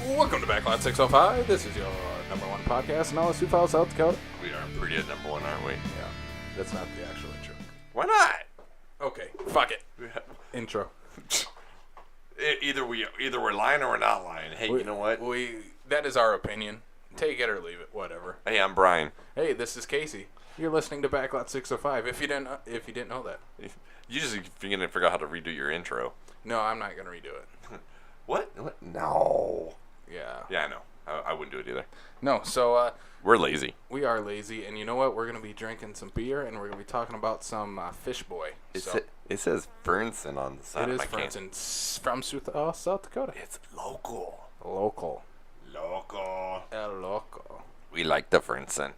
Welcome to Backlot 605. This is your number one podcast in all of Sioux Falls, South Dakota. We are pretty at number one, aren't we? Yeah, that's not the actual intro. Why not? Okay, fuck it. Intro. Either we're lying or we're not lying. Hey, you know what? That is our opinion. Take it or leave it, whatever. Hey, I'm Brian. Hey, this is Casey. You're listening to Backlot 605. If you didn't know that. You just gonna forgot how to redo your intro. No, I'm not gonna redo it. What? No. Yeah. Yeah, I know. I wouldn't do it either. No, so We're lazy. we are lazy, and you know what? We're gonna be drinking some beer, and we're gonna be talking about some Fish Boy. It says Fernson on the side It of is my can. Fernson from South Dakota. It's local. Local. Local. Local. We like the Fernson.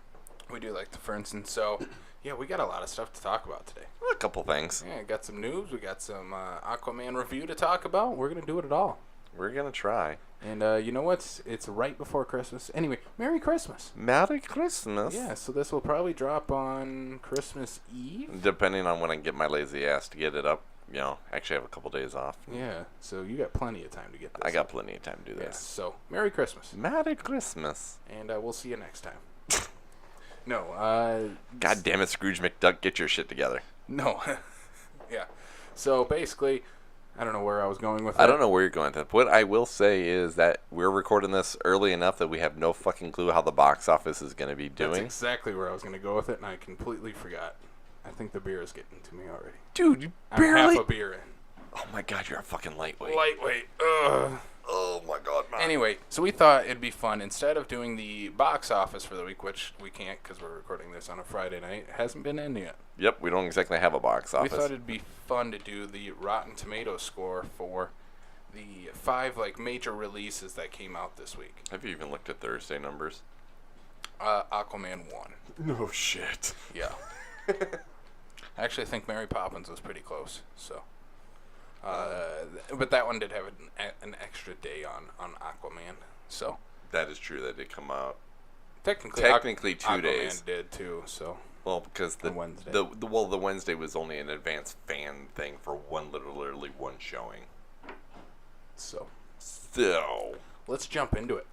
We do like the Fernson, so yeah, we got a lot of stuff to talk about today. A couple things. Yeah, got some news. We got some Aquaman review to talk about. We're gonna do it all. We're gonna try. And you know what? It's right before Christmas. Anyway, Merry Christmas. Merry Christmas. Yeah, so this will probably drop on Christmas Eve. Depending on when I get my lazy ass to get it up. You know, actually I have a couple days off. Yeah, so you got plenty of time to get this. I got plenty of time to do Yes, this. so Merry Christmas. Merry Christmas. And we'll see you next time. No, God damn it, Scrooge McDuck, get your shit together. No. Yeah. So basically, I don't know where I was going with that. I don't know where you're going with that. What I will say is that we're recording this early enough that we have no fucking clue how the box office is going to be doing. That's exactly where I was going to go with it, and I completely forgot. I think the beer is getting to me already. Dude, you I'm barely... half a beer in. Oh my god, you're a fucking lightweight. Lightweight. Ugh. Oh my god, man. Anyway, so we thought it'd be fun, instead of doing the box office for the week, which we can't because we're recording this on a Friday night. It hasn't been in yet. Yep, we don't exactly have a box office. We thought it'd be fun to do the Rotten Tomatoes score for the 5 major releases that came out this week. Have you even looked at Thursday numbers? Aquaman won. No shit. Yeah. I actually think Mary Poppins was pretty close. So, but that one did have an extra day on Aquaman. So That is true. That did come out. technically 2 Aquaman days. did too. So Well, because the Wednesday. the Wednesday was only an advanced fan thing for literally one showing. So Let's jump into it.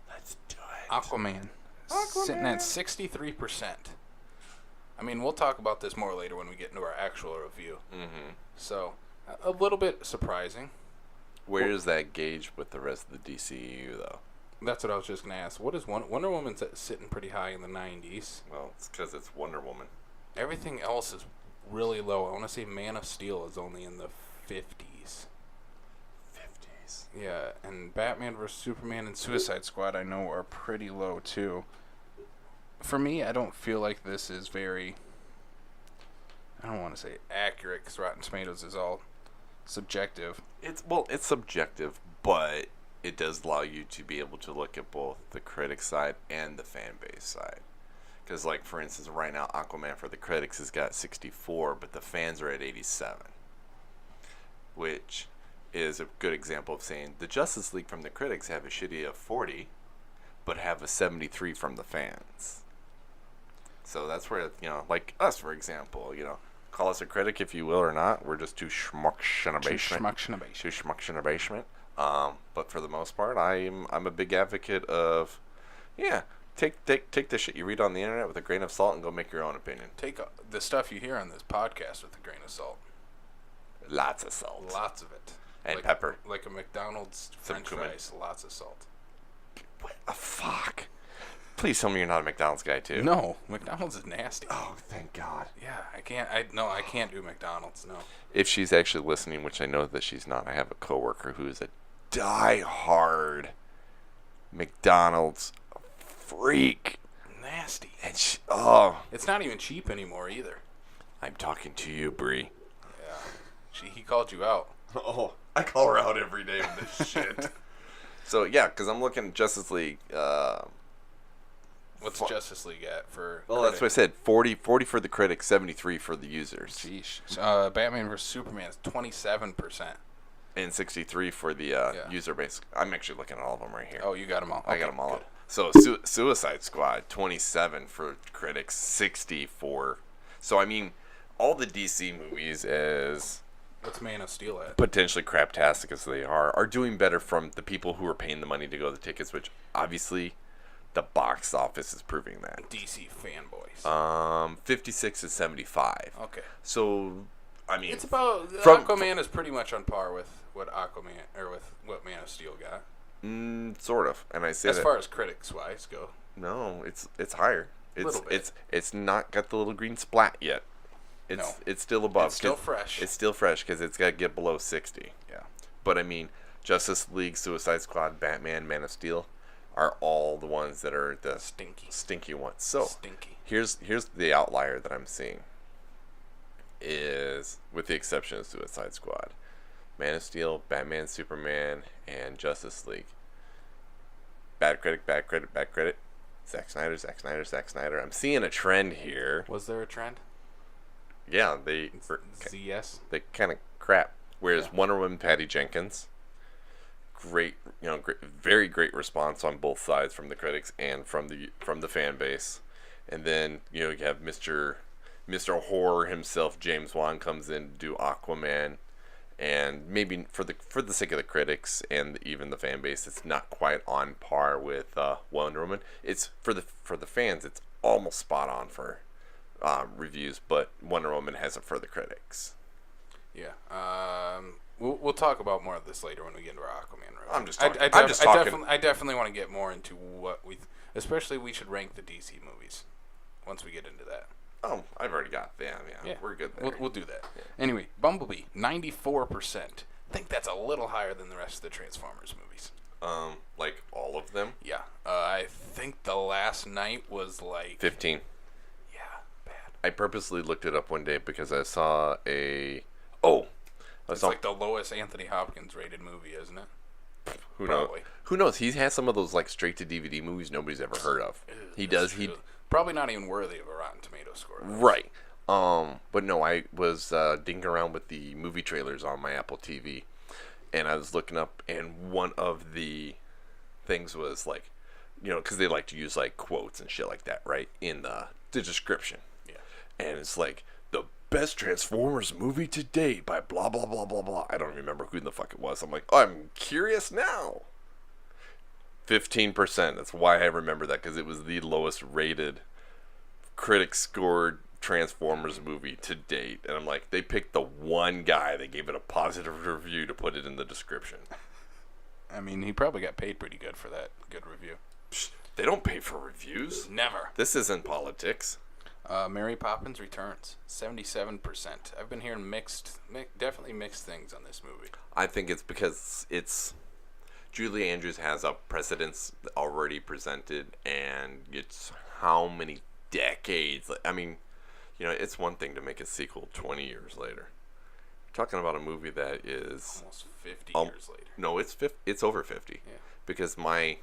do it. Aquaman. Sitting at 63%. I mean, we'll talk about this more later when we get into our actual review. Mm-hmm. So, a little bit surprising. Where is that gauge with the rest of the DCU, though? That's what I was just going to ask. What is Wonder Woman's sitting pretty high in the 90s. Well, it's because it's Wonder Woman. Everything else is really low. I want to say Man of Steel is only in the 50s. 50s. Yeah, and Batman vs. Superman and Suicide Squad I know are pretty low too. For me, I don't feel like this is very, I don't want to say accurate because Rotten Tomatoes is all subjective. It's subjective, but it does allow you to be able to look at both the critic side and the fan base side. Because, like, for instance, right now, Aquaman for the critics has got 64, but the fans are at 87. Which is a good example of saying the Justice League from the critics have a shitty of 40, but have a 73 from the fans. So that's where, like us, for example, call us a critic if you will or not. We're just two schmucks in a basement. But for the most part, I'm a big advocate of, take the shit you read on the internet with a grain of salt and go make your own opinion. Take the stuff you hear on this podcast with a grain of salt. Lots of salt. Lots of it. And pepper. Like a McDonald's French fries, lots of salt. What the fuck? Please tell me you're not a McDonald's guy too. No, McDonald's is nasty. Oh, thank God. Yeah, I can't do McDonald's, no. If she's actually listening, which I know that she's not, I have a coworker who is a die-hard McDonald's freak. Nasty. And it's not even cheap anymore either. I'm talking to you, Bree. Yeah. He called you out. Oh, I call her out every day with this shit. So, yeah, because I'm looking at Justice League. What's Justice League at for Well, that's what I said. 40 for the critics, 73 for the users. Sheesh. Batman vs. Superman is 27%. And 63 for the user base. I'm actually looking at all of them right here. Oh, you got them all. I got them all good. up. So, Suicide Squad, 27 for critics, 60 for... So, I mean, all the DC movies, as What's Man of Steel at? potentially craptastic as they are doing better from the people who are paying the money to go to the tickets, which obviously the box office is proving that. DC fanboys. 56 is 75. Okay. So, I mean, It's about Aquaman is pretty much on par with what Aquaman or with what Man of Steel got. Sort of, and I say as that, far as critics wise go. No, it's higher. Little bit. It's not got the little green splat yet. It's still above. It's still fresh. It's still fresh because it's got to get below 60. Yeah. But I mean, Justice League, Suicide Squad, Batman, Man of Steel are all the ones that are the stinky ones. So stinky. Here's the outlier that I'm seeing. Is, with the exception of Suicide Squad, Man of Steel, Batman, Superman, and Justice League. Bad critic. Zack Snyder. I'm seeing a trend here. Was there a trend? Yeah, they kind of crap. Whereas Wonder Woman, Patty Jenkins, great, very great response on both sides from the critics and from the fan base. And then you have Mr. Horror himself, James Wan, comes in to do Aquaman, and maybe for the sake of the critics and even the fan base, it's not quite on par with Wonder Woman. It's for the fans, it's almost spot on for reviews, but Wonder Woman has it for the critics. Yeah. We'll talk about more of this later when we get into our Aquaman review. I'm just talking. I definitely want to get more into what especially we should rank the DC movies once we get into that. Oh, I've already got them. Yeah, we're good there. We'll do that. Yeah. Anyway, Bumblebee, 94%. I think that's a little higher than the rest of the Transformers movies. Like all of them? Yeah. I think The Last Night was like 15. Yeah, bad. I purposely looked it up one day because I saw it's like the lowest Anthony Hopkins rated movie, isn't it? Who knows? Who knows? He has some of those like straight to DVD movies nobody's ever heard of. He does. True. Probably not even worthy of a Rotten Tomatoes score. Right. But no, I was dinking around with the movie trailers on my Apple TV, and I was looking up, and one of the things was like, because they like to use like quotes and shit like that, right, in the description. Yeah. And it's like the best Transformers movie to date by blah blah blah blah blah. I don't remember who the fuck it was. I'm like, I'm curious now. 15%. That's why I remember that, because it was the lowest rated critic scored Transformers movie to date. And I'm like, they picked the one guy that gave it a positive review to put it in the description. I mean, he probably got paid pretty good for that good review. They don't pay for reviews. Never. This isn't politics. Mary Poppins Returns, 77%. I've been hearing definitely mixed things on this movie. I think it's because Julie Andrews has a precedence already presented, and it's how many decades. I mean, it's one thing to make a sequel 20 years later. You're talking about a movie that is almost 50 years later. No, it's over 50. Yeah. Because my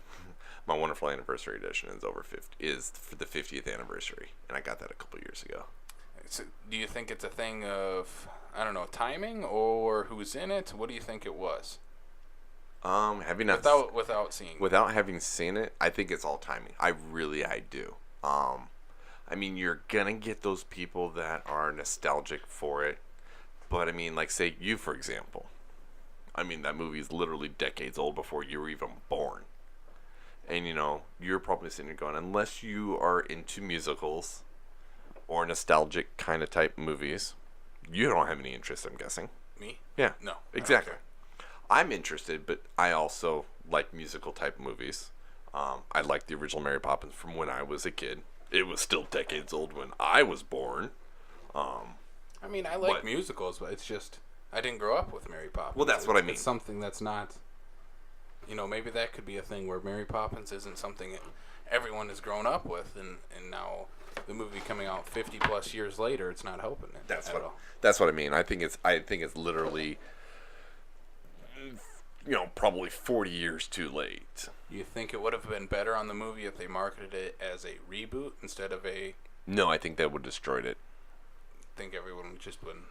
Wonderful Anniversary Edition is for the 50th anniversary, and I got that a couple years ago. So, do you think it's a thing of, I don't know, timing or who's in it? What do you think it was? Without having seen it, I think it's all timing. I do. I mean, you're gonna get those people that are nostalgic for it, but I mean, like, say you, for example. I mean, that movie is literally decades old before you were even born. And you're probably sitting there going, unless you are into musicals or nostalgic kind of type movies, you don't have any interest, I'm guessing. Me? Yeah. No. Exactly. I'm interested, but I also like musical type movies. I like the original Mary Poppins from when I was a kid. It was still decades old when I was born. I mean, I like musicals, but it's just I didn't grow up with Mary Poppins. Well, that's what I mean. It's something that's not, maybe that could be a thing where Mary Poppins isn't something that everyone has grown up with, and now the movie coming out 50 plus years later, it's not helping it. That's what I mean. I think it's literally, probably 40 years too late. You think it would have been better on the movie if they marketed it as a reboot instead of a... No, I think that would have destroyed it. I think everyone would just been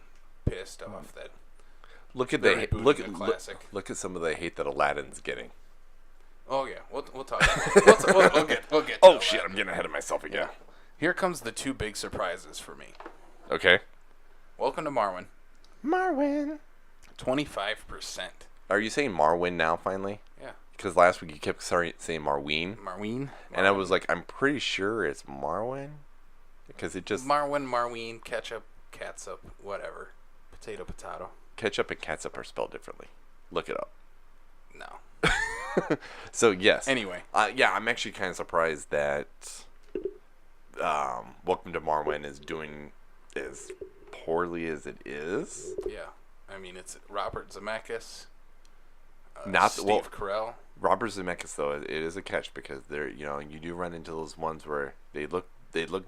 pissed off that... Look at some of the hate that Aladdin's getting. Oh yeah, we'll talk about it. We'll get oh shit, I'm getting ahead of myself again. Yeah. Here comes the two big surprises for me. Okay. Welcome to Marwin. 25%. Are you saying Marwin now, finally? Yeah. Because last week you kept saying Marween. Marween? And I was like, I'm pretty sure it's Marwin. Because it just... Marween, ketchup, catsup, whatever. Potato. Ketchup and catsup are spelled differently. Look it up. No. So, yes. Anyway. Yeah, I'm actually kind of surprised that Welcome to Marwin is doing as poorly as it is. Yeah. I mean, it's Robert Zemeckis, Steve Carell. Robert Zemeckis, though, it is a catch because you do run into those ones where they look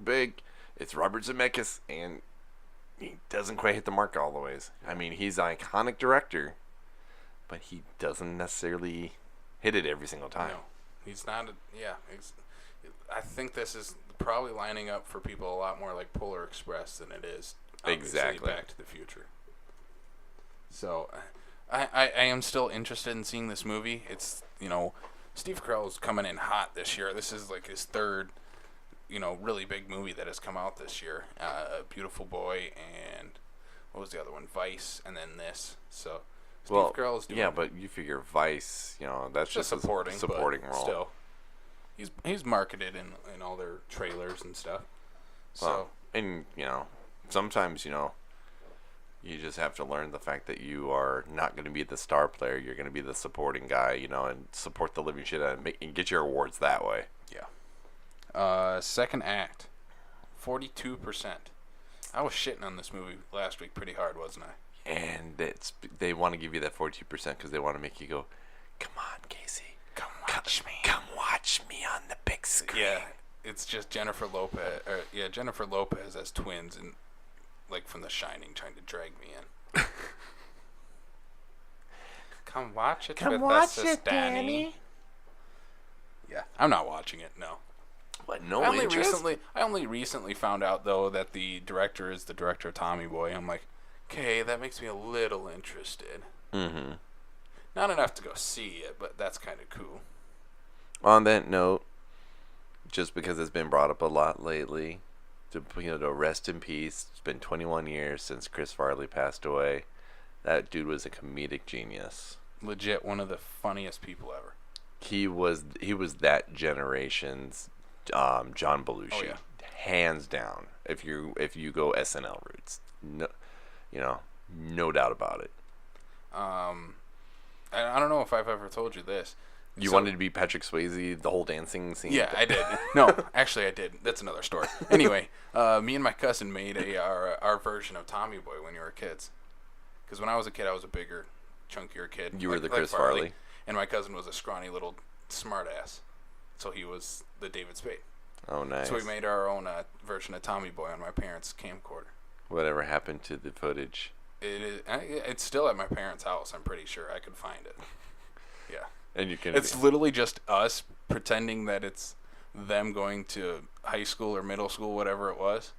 big. It's Robert Zemeckis, and he doesn't quite hit the mark all the ways. I mean, he's an iconic director, but he doesn't necessarily hit it every single time. No, he's not. I think this is probably lining up for people a lot more like Polar Express than it is exactly Back to the Future. So, I am still interested in seeing this movie. It's Steve Carell is coming in hot this year. This is like his third really big movie that has come out this year. Beautiful Boy and what was the other one? Vice, and then this. So Steve Carell is doing. Yeah, but you figure Vice, that's just a supporting role. Still, he's marketed in all their trailers and stuff. So well, and sometimes you just have to learn the fact that you are not going to be the star player. You're going to be the supporting guy, and support the living shit out and get your awards that way. Yeah. Second act, 42%. I was shitting on this movie last week pretty hard, wasn't I? And they want to give you that 42% because they want to make you go, come on, Casey. Come watch me. Come watch me on the big screen. Yeah, it's just Jennifer Lopez. Jennifer Lopez as twins and like from The Shining trying to drag me in. Come watch it with us, Danny. Yeah, I'm not watching it. No. What? No interest? I only recently found out though that the director is the director of Tommy Boy. I'm like, okay, that makes me a little interested. Mm-hmm. Not enough to go see it, but that's kind of cool. On that note, just because it's been brought up a lot lately, to rest in peace. It's been 21 years since Chris Farley passed away. That dude was a comedic genius. Legit, one of the funniest people ever. He was that generation's John Belushi. Oh, yeah. Hands down. If you go SNL roots, no doubt about it. I don't know if I've ever told you this. You wanted to be Patrick Swayze, the whole dancing scene? Yeah, I did. No, actually I did. That's another story. Anyway, me and my cousin made our version of Tommy Boy when we were kids. Because when I was a kid, I was a bigger, chunkier kid. You were the Chris Farley. And my cousin was a scrawny little smartass. So he was the David Spade. Oh, nice. So we made our own version of Tommy Boy on my parents' camcorder. Whatever happened to the footage? It's still at my parents' house. I'm pretty sure I could find it. Yeah. And you can. It's literally just us pretending that it's them going to high school or middle school, whatever it was,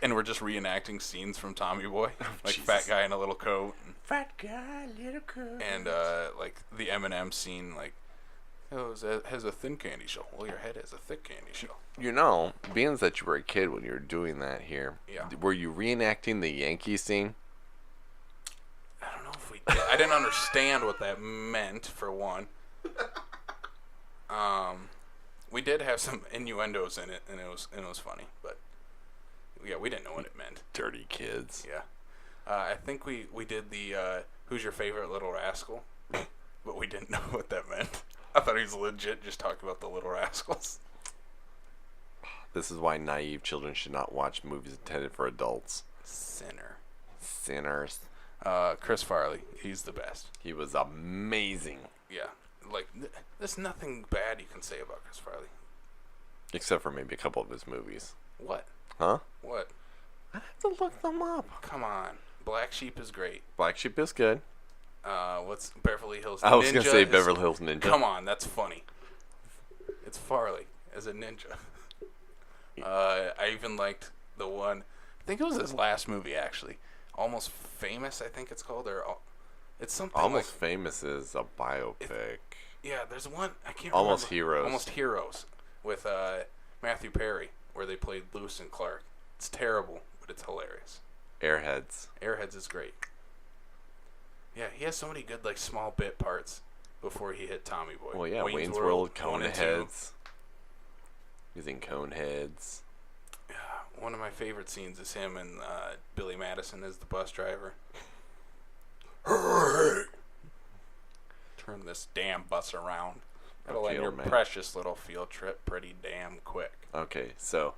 and we're just reenacting scenes from Tommy Boy, like Jesus. fat guy in a little coat, Fat guy, little coat, and like the Eminem scene, like it has a thin candy shell. Well, your head has a thick candy shell. Being that you were a kid when you were doing that here, yeah. Were you reenacting the Yankee scene? I don't know if we did. I didn't understand what that meant, for one. We did have some innuendos in it, and it was funny, but yeah, we didn't know what it meant. Dirty kids. Yeah. I think we did the Who's Your Favorite Little Rascal, but we didn't know what that meant. I thought he was legit just talking about the Little Rascals. This is why naive children should not watch movies intended for adults. Sinners. Chris Farley, he's the best. He was amazing. Yeah, like there's nothing bad you can say about Chris Farley. Except for maybe a couple of his movies. What? Huh? What? I have to look them up. Come on. Black Sheep is great. Black Sheep is good. What's Beverly Hills Ninja? I was going to say Beverly Hills Ninja. Come on, that's funny. It's Farley as a ninja. I even liked the one, I think it was his last movie, actually. Almost Famous, I think it's called. Or it's something Almost Famous is a biopic. Yeah, there's one, I can't Almost remember. Heroes. Almost Heroes with Matthew Perry, where they played Lewis and Clark. It's terrible, but it's hilarious. Airheads. Airheads is great. Yeah, he has so many good like small bit parts before he hit Tommy Boy. Well, yeah, Wayne's World, Coneheads. He's in Coneheads. One of my favorite scenes is him and Billy Madison as the bus driver. Turn this damn bus around. It'll end your precious little field trip pretty damn quick. Okay, so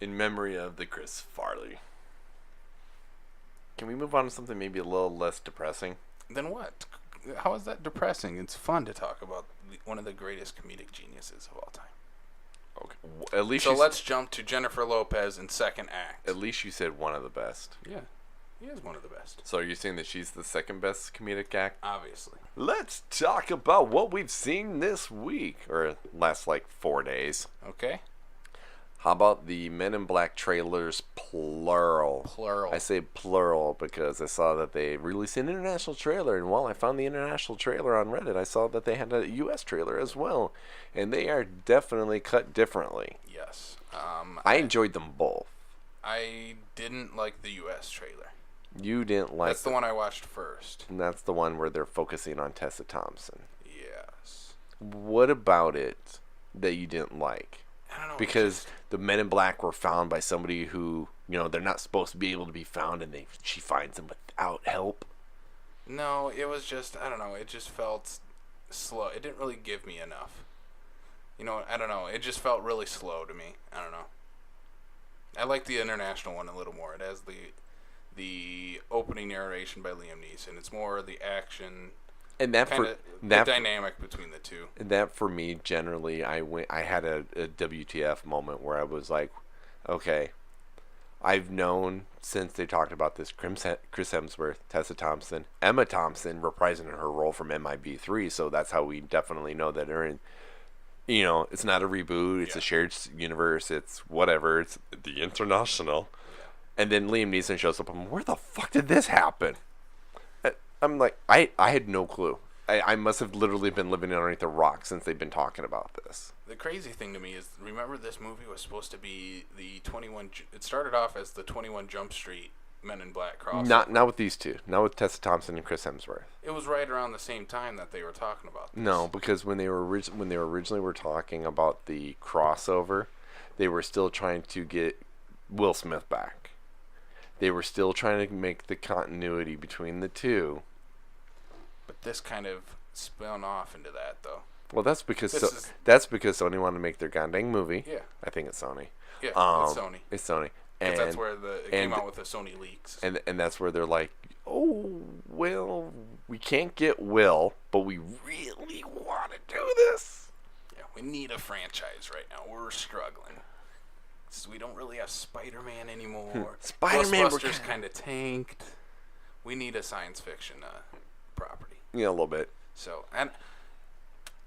in memory of the Chris Farley, can we move on to something maybe a little less depressing? Then what? How is that depressing? It's fun to talk about one of the greatest comedic geniuses of all time. Okay. At least so let's jump to Jennifer Lopez in second act. At least you said one of the best. Yeah. He is one of the best. So are you saying that she's the second best comedic act? Obviously. Let's talk about what we've seen this week, or last like 4 days. Okay. How about the Men in Black trailers, plural? Plural. I say plural because I saw that they released an international trailer, and while I found the international trailer on Reddit, I saw that they had a U.S. trailer as well, and they are definitely cut differently. Yes. I enjoyed them both. I didn't like the U.S. trailer. You didn't like That's the one I watched first. And that's the one where they're focusing on Tessa Thompson. Yes. What about it that you didn't like? I don't know. Because the Men in Black were found by somebody who, they're not supposed to be able to be found, and she finds them without help. No, it was just, I don't know, it just felt slow. It didn't really give me enough. I don't know. It just felt really slow to me. I don't know. I like the international one a little more. It has the opening narration by Liam Neeson. It's more the action and that kind for of that the dynamic between the two. And that for me, generally, I had a WTF moment where I was like, okay, I've known since they talked about this Chris Hemsworth, Tessa Thompson, Emma Thompson reprising her role from MIB 3, so that's how we definitely know that they're in. It's not a reboot. It's a shared universe. It's whatever. It's the international. Yeah. And then Liam Neeson shows up. Where the fuck did this happen? I'm like, I had no clue. I must have literally been living underneath a rock since they've been talking about this. The crazy thing to me is, remember this movie was supposed to be the 21... It started off as the 21 Jump Street Men in Black crossover. Not with these two. Not with Tessa Thompson and Chris Hemsworth. It was right around the same time that they were talking about this. No, because when they originally were talking about the crossover, they were still trying to get Will Smith back. They were still trying to make the continuity between the two. But this kind of spun off into that, though. Well, that's because Sony wanted to make their goddamn movie. Yeah. I think it's Sony. Yeah, it's Sony. It's Sony. Because that's where it came out with the Sony leaks. And that's where they're like, oh, well, we can't get Will, but we really want to do this. Yeah, we need a franchise right now. We're struggling. We don't really have Spider-Man anymore. Spider-Man Ghostbusters kind of tanked. We need a science fiction property. Yeah, a little bit. So, and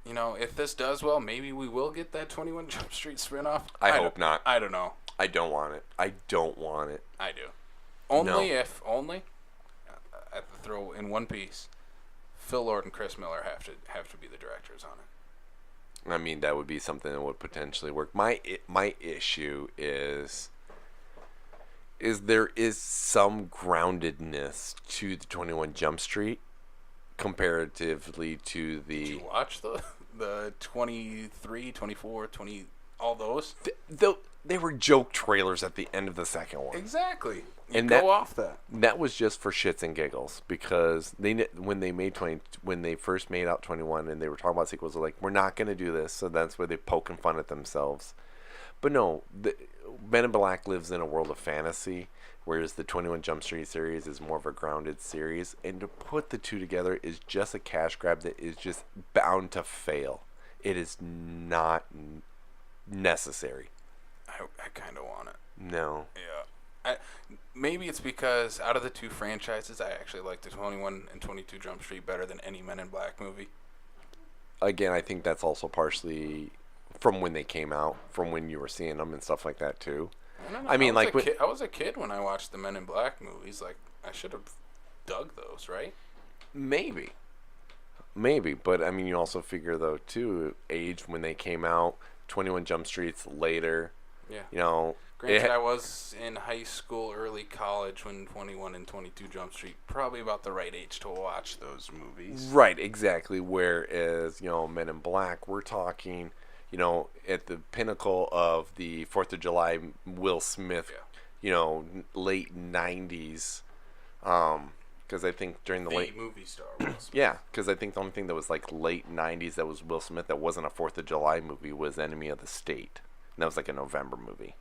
if this does well, maybe we will get that 21 Jump Street spinoff. I hope not. I don't know. I don't want it. I don't want it. I do. Only I have to throw in one piece. Phil Lord and Chris Miller have to be the directors on it. I mean, that would be something that would potentially work. My issue is there is some groundedness to the 21 Jump Street comparatively to the... Did you watch the 23, 24, 20, all those? They were joke trailers at the end of the second one. Exactly. And go off that. That was just for shits and giggles, because when they first made out 21 and they were talking about sequels, they're like, we're not going to do this, so that's where they poke and fun at themselves. But no, Men in Black lives in a world of fantasy, whereas the 21 Jump Street series is more of a grounded series, and to put the two together is just a cash grab that is just bound to fail. It is not necessary. I kind of want it. No. Yeah. Maybe it's because out of the two franchises, I actually like the 21 and 22 Jump Street better than any Men in Black movie. Again, I think that's also partially from when they came out, from when you were seeing them and stuff like that too. I mean, I was a kid when I watched the Men in Black movies. Like, I should have dug those, right? Maybe, but I mean, you also figure though too, age when they came out, 21 Jump Street's later. Yeah. You know, Granted, I was in high school, early college when 21 and 22 Jump Street, probably about the right age to watch those movies. right, exactly. Whereas, Men in Black, we're talking, at the pinnacle of the 4th of July Will Smith, late 90s. Because I think during the late movie star Will Smith. Yeah, because I think the only thing that was like late 90s that was Will Smith that wasn't a 4th of July movie was Enemy of the State. And that was like a November movie.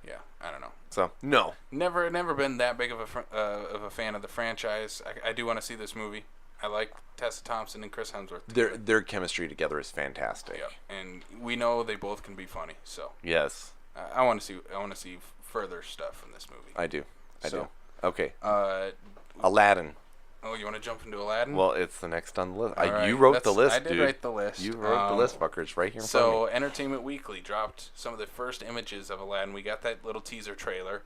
Yeah, I don't know. So, no. Never been that big of a fan of the franchise. I do want to see this movie. I like Tessa Thompson and Chris Hemsworth. Their chemistry together is fantastic. Yeah, and we know they both can be funny. So yes, I want to see further stuff in this movie. I do. I do. Okay. Aladdin. Oh, you want to jump into Aladdin? Well, it's the next on the list. Right. You wrote the list, dude. I did write the list. You wrote the list, fucker. It's right here in front of me. So, Entertainment Weekly dropped some of the first images of Aladdin. We got that little teaser trailer.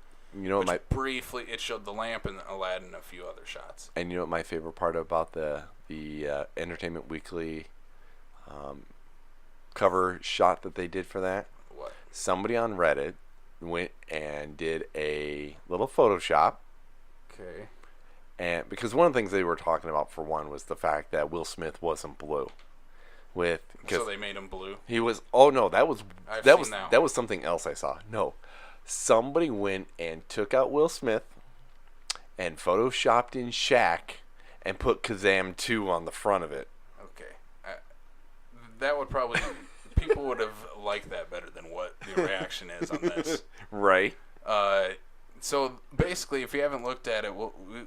Briefly, it showed the lamp and Aladdin and a few other shots. And you know what my favorite part about the Entertainment Weekly cover shot that they did for that? What? Somebody on Reddit went and did a little Photoshop. Okay. And because one of the things they were talking about, for one, was the fact that Will Smith wasn't blue. So they made him blue. He was. Oh no, that was something else I saw. No, somebody went and took out Will Smith and photoshopped in Shaq and put Kazam 2 on the front of it. Okay, that would probably people would have liked that better than what the reaction is on this. Right. So basically, if you haven't looked at it,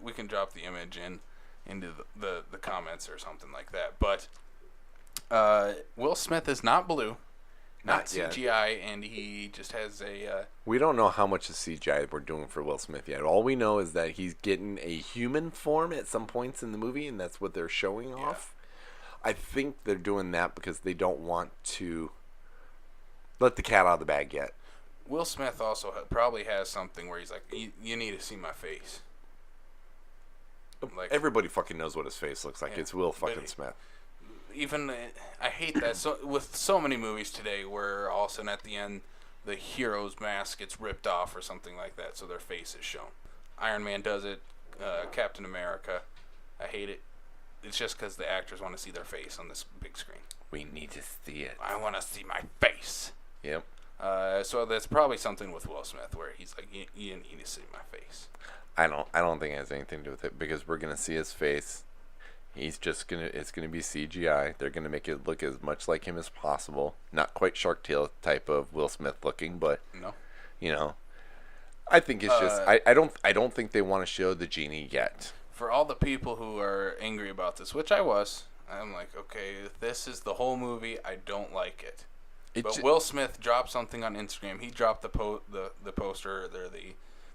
we can drop the image into the comments or something like that. But Will Smith is not blue, not CGI, and he just has a... We don't know how much of CGI we're doing for Will Smith yet. All we know is that he's getting a human form at some points in the movie, and that's what they're showing off. I think they're doing that because they don't want to let the cat out of the bag yet. Will Smith also probably has something where he's like, you need to see my face. Like, everybody fucking knows what his face looks like. It's Will fucking Smith. Even I hate that. So with so many movies today, where all of a sudden at the end, the hero's mask gets ripped off or something like that, so their face is shown. Iron Man does it. Captain America. I hate it. It's just because the actors want to see their face on this big screen. We need to see it. I want to see my face. Yep. So that's probably something with Will Smith where he's like, you need to see my face. I don't think it has anything to do with it, because we're gonna see his face. It's gonna be CGI. They're gonna make it look as much like him as possible. Not quite Shark Tale type of Will Smith looking, but no. I think it's just I don't think they want to show the genie yet. For all the people who are angry about this, which I'm like, okay, if this is the whole movie, I don't like it. But Will Smith dropped something on Instagram. He dropped the poster, or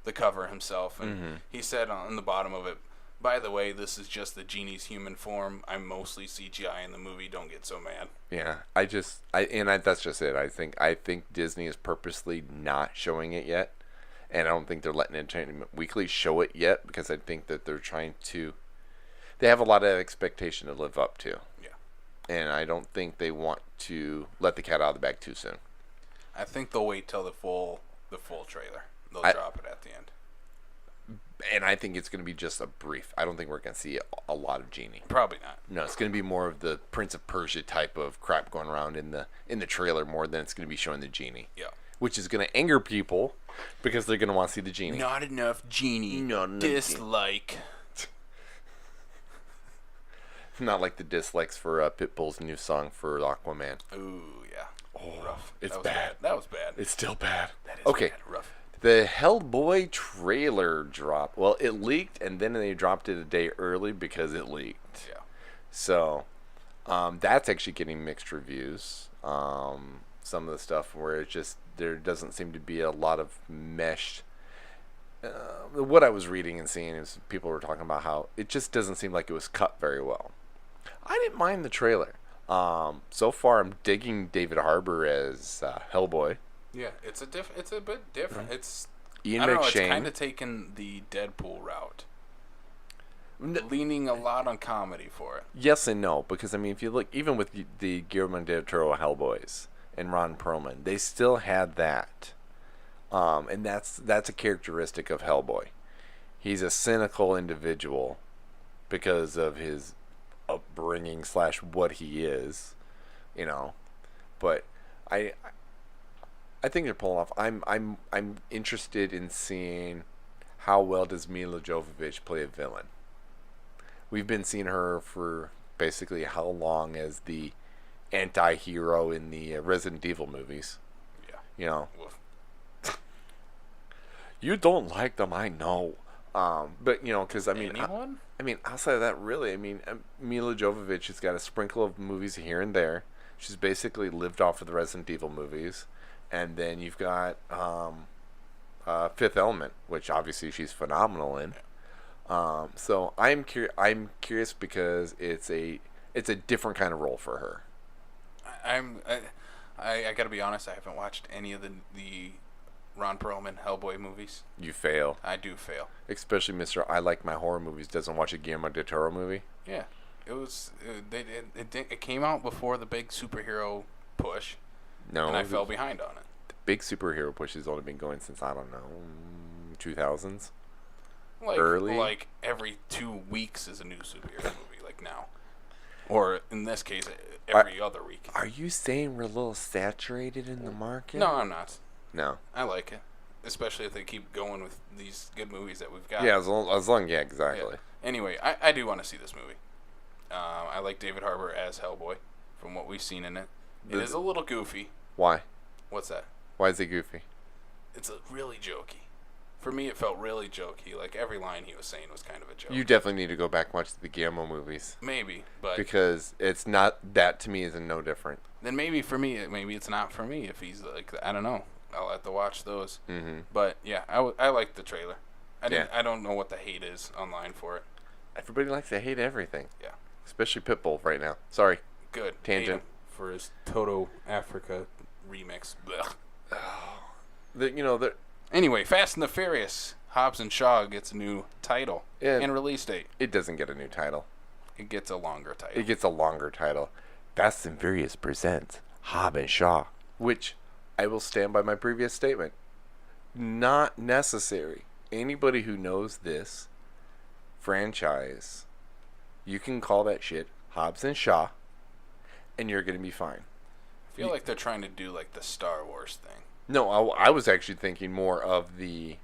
the cover himself, and he said on the bottom of it, by the way, this is just the genie's human form. I'm mostly CGI in the movie. Don't get so mad. Yeah, that's just it. I think Disney is purposely not showing it yet, and I don't think they're letting Entertainment Weekly show it yet, because I think that they're trying to. They have a lot of expectation to live up to. Yeah. And I don't think they want to let the cat out of the bag too soon. I think they'll wait till the full trailer. They'll drop it at the end. And I think it's going to be just a brief. I don't think we're going to see a lot of Genie. Probably not. No, it's going to be more of the Prince of Persia type of crap going around in the trailer more than it's going to be showing the Genie. Yeah. Which is going to anger people because they're going to want to see the Genie. Not enough Genie. Dislike. Not like the dislikes for Pitbull's new song for Aquaman. Ooh, yeah. Oh, rough. It's bad. That was bad. It's still bad. That is okay. Bad. Rough. The Hellboy trailer dropped. Well, it leaked, and then they dropped it a day early because it leaked. Yeah. So, that's actually getting mixed reviews. Some of the stuff where there doesn't seem to be a lot of meshed. What I was reading and seeing is people were talking about how it just doesn't seem like it was cut very well. I didn't mind the trailer. So far, I'm digging David Harbour as Hellboy. Yeah, it's a bit different. It's Ian I don't McShane. know. It's kind of taken the Deadpool route, leaning a lot on comedy for it. Yes and no, because I mean, if you look, even with the Guillermo del Toro Hellboys, and Ron Perlman. They still had that. And that's a characteristic of Hellboy. He's a cynical individual because of his upbringing / what he is, you know. But I think they're pulling off. I'm interested in seeing how well does Mila Jovovich play a villain. We've been seeing her for basically how long as the anti-hero in the Resident Evil movies. Yeah. You know. Woof. You don't like them, I know. But, you know, because, I mean... Anyone? I mean, outside of that, really, I mean, Mila Jovovich has got a sprinkle of movies here and there. She's basically lived off of the Resident Evil movies. And then you've got Fifth Element, which obviously she's phenomenal in. So I'm curious because it's a different kind of role for her. I gotta be honest, I haven't watched any of the Ron Perlman Hellboy movies. You fail. I do fail. Especially Mr. I Like My Horror Movies doesn't watch a Guillermo del Toro movie. Yeah. It came out before the big superhero push. No. And I fell behind on it. The big superhero push has only been going since, I don't know, 2000s. Early? Like every 2 weeks is a new superhero movie, like now. Or in this case, every other week. Are you saying we're a little saturated in the market? No, I'm not. No. I like it. Especially if they keep going with these good movies that we've got. Yeah, as long, yeah, exactly. Yeah. Anyway, I do want to see this movie. I like David Harbour as Hellboy, from what we've seen in it. It is a little goofy. Why? What's that? Why is it goofy? It's really jokey. For me, it felt really jokey. Like, every line he was saying was kind of a joke. You definitely need to go back and watch the Guillermo movies. Maybe, but... Because it's not... That, to me, is no different. Then maybe for me, maybe it's not for me if he's like... I don't know. I'll have to watch those. Mm-hmm. But, yeah, I like the trailer. I don't know what the hate is online for it. Everybody likes to hate everything. Yeah. Especially Pitbull right now. Sorry. Good. Tangent. For his Toto Africa remix. Anyway, Fast and the Furious. Hobbs and Shaw gets a new title and release date. It doesn't get a new title. It gets a longer title. It gets a longer title. Fast and Furious presents Hobbs and Shaw. Which, I will stand by my previous statement. Not necessary. Anybody who knows this franchise, you can call that shit Hobbs and Shaw, and you're going to be fine. I feel like they're trying to do like the Star Wars thing. No, I was actually thinking more of the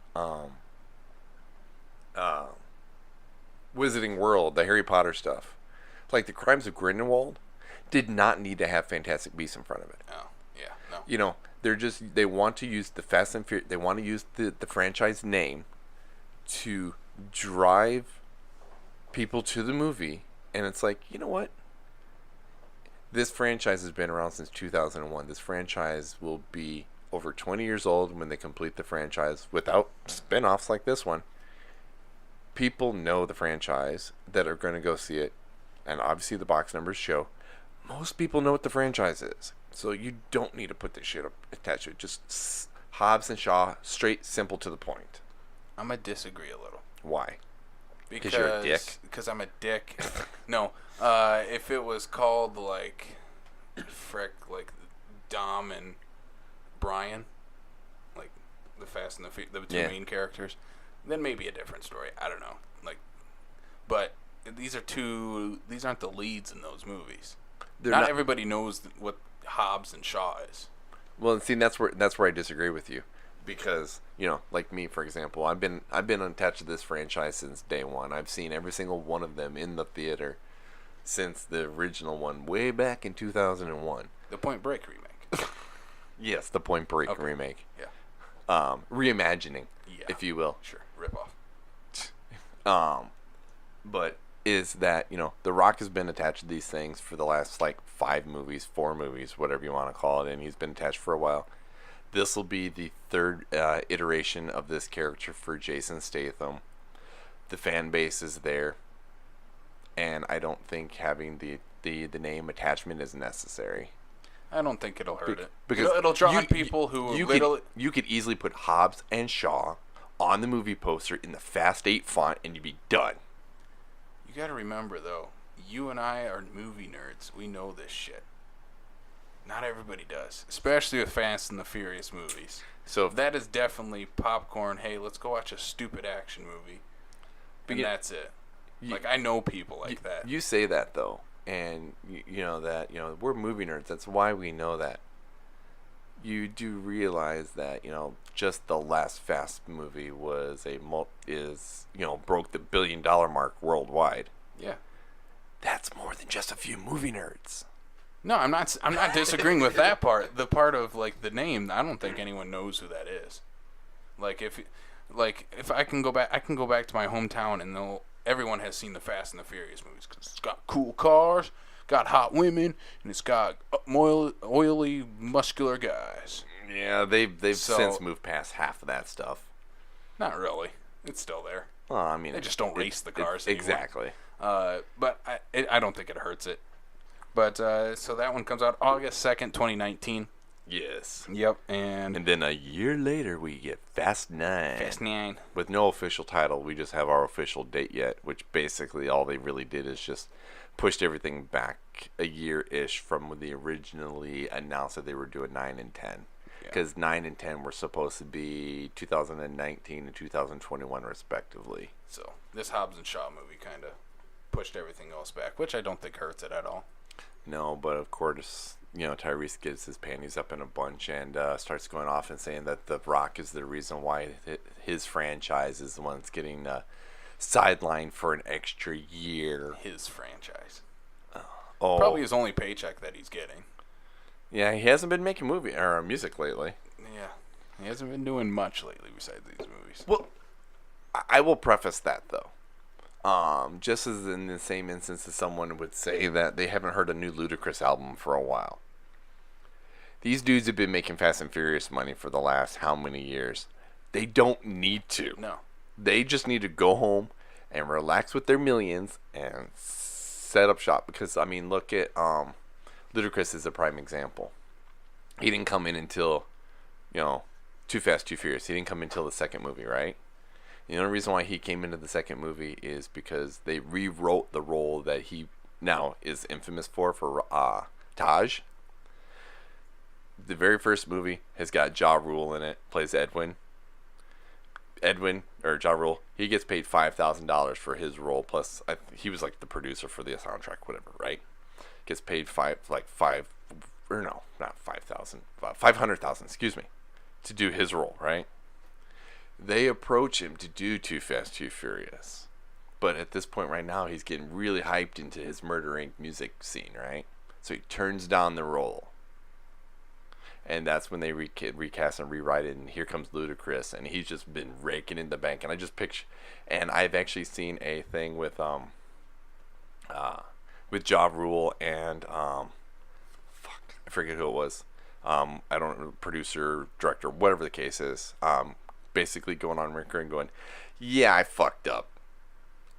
Wizarding World, the Harry Potter stuff. Like the Crimes of Grindelwald did not need to have Fantastic Beasts in front of it. Oh, yeah, no. You know, they want to use the Fast and Furious, they want to use the franchise name to drive people to the movie, and it's like, you know what? This franchise has been around since 2001. This franchise will be over 20 years old when they complete the franchise without spin-offs like this one. People know the franchise that are going to go see it, and obviously the box numbers show. Most people know what the franchise is, so you don't need to put this shit attached to it. Just Hobbs and Shaw, straight, simple, to the point. I'm going to disagree a little. Why? Because you're a dick? Because I'm a dick. No. If it was called, like, like Dom and Brian, like the Fast and the two main characters, then maybe a different story. I don't know. Like, but these aren't the leads in those movies. Not everybody knows what Hobbs and Shaw is. Well, see, that's where I disagree with you, because like me, for example, I've been attached to this franchise since day one. I've seen every single one of them in the theater since the original one way back in 2001. The Point Break remake. Yes, the Point Break remake. Yeah. Reimagining, if you will. Sure. Rip off. But is that, The Rock has been attached to these things for the last, 4 movies, whatever you want to call it, and he's been attached for a while. This will be the third iteration of this character for Jason Statham. The fan base is there, and I don't think having the name attachment is necessary. I don't think it'll hurt it. Because it'll draw on people who you could easily put Hobbs and Shaw on the movie poster in the Fast 8 font, and you'd be done. You got to remember, though, you and I are movie nerds. We know this shit. Not everybody does, especially with Fast and the Furious movies. So That is definitely popcorn. Hey, let's go watch a stupid action movie, and that's it. Like, I know people like that. You say that though, and you know that we're movie nerds. That's why we know that. You do realize that just the last Fast movie was broke the $1 billion mark worldwide. Yeah. That's more than just a few movie nerds. No, I'm not disagreeing with that part. The part of like the name, I don't think anyone knows who that is. Like if I can go back to my hometown and everyone has seen the Fast and the Furious movies because it's got cool cars, got hot women, and it's got oily, muscular guys. Yeah, they've since moved past half of that stuff. Not really. It's still there. Well, I mean, they just don't race the cars anymore. Exactly. But I don't think it hurts it. But so that one comes out August 2nd, 2019. Yes. Yep, and then a year later we get Fast 9. Fast 9. With no official title, we just have our official date yet, which basically all they really did is just pushed everything back a year-ish from when they originally announced that they were doing 9 and 10. Because 9 and 10 were supposed to be 2019 and 2021 respectively. So this Hobbs and Shaw movie kind of pushed everything else back, which I don't think hurts it at all. No, but of course, Tyrese gets his panties up in a bunch and starts going off and saying that The Rock is the reason why his franchise is the one that's getting sidelined for an extra year. His franchise. Oh. Probably his only paycheck that he's getting. Yeah, he hasn't been making music lately. Yeah, he hasn't been doing much lately besides these movies. Well, I will preface that though. Just as in the same instance as someone would say that they haven't heard a new Ludacris album for a while. These dudes have been making Fast and Furious money for the last how many years? They don't need to. No. They just need to go home and relax with their millions and set up shop. Because, I mean, look at Ludacris is a prime example. He didn't come in until, Too Fast, Too Furious. He didn't come in until the second movie, right? The only reason why he came into the second movie is because they rewrote the role that he now is infamous for Taj. The very first movie has got Ja Rule in it, plays Edwin, or Ja Rule, he gets paid $5,000 for his role, plus he was like the producer for the soundtrack, whatever, right? Gets paid $500,000, excuse me, to do his role, right? They approach him to do Too Fast, Too Furious. But at this point right now, he's getting really hyped into his Murder Inc. music scene, right? So he turns down the role. And that's when they recast and rewrite it, and here comes Ludacris, and he's just been raking in the bank. And I just picture, and I've actually seen a thing with Ja Rule and I forget who it was. I don't know, producer, director, whatever the case is. Basically going on record and going, yeah, I fucked up.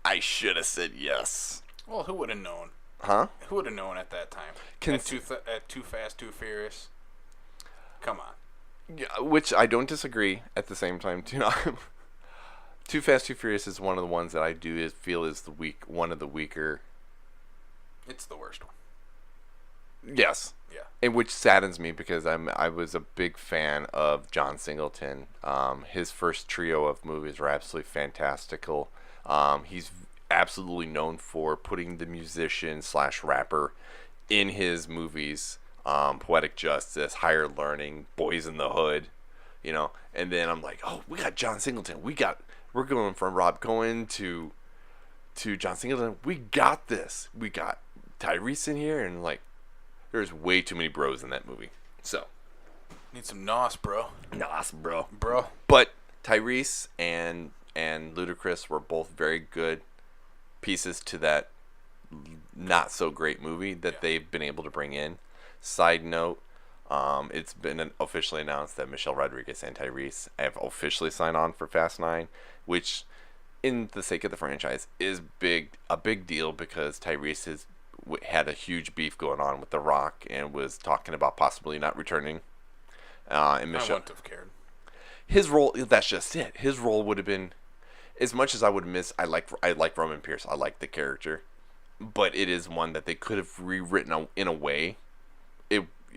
I should have said yes. Well, who would have known? Huh? Who would have known at that time? At Too Fast, Too Furious? Come on. Yeah, which I don't disagree at the same time, too. Too Fast, Too Furious is one of the ones that I feel is one of the weaker. It's the worst one. Yes. Yeah. And which saddens me because I was a big fan of John Singleton. His first trio of movies were absolutely fantastical. He's absolutely known for putting the musician / rapper in his movies. Poetic Justice, Higher Learning, Boys in the Hood, and then I'm like, oh, we got John Singleton. We're going from Rob Cohen to John Singleton. We got this. We got Tyrese in here, and there's way too many bros in that movie. So need some nos, bro. Nos, bro. Bro. But Tyrese and Ludacris were both very good pieces to that not so great movie that they've been able to bring in. Side note, it's been officially announced that Michelle Rodriguez and Tyrese have officially signed on for Fast 9, which, in the sake of the franchise, is a big deal because Tyrese has had a huge beef going on with The Rock and was talking about possibly not returning. And Michelle, I wouldn't have cared. His role, that's just it. His role would have been, as much as I would miss, I like Roman Pierce. I like the character, but it is one that they could have rewritten in a way.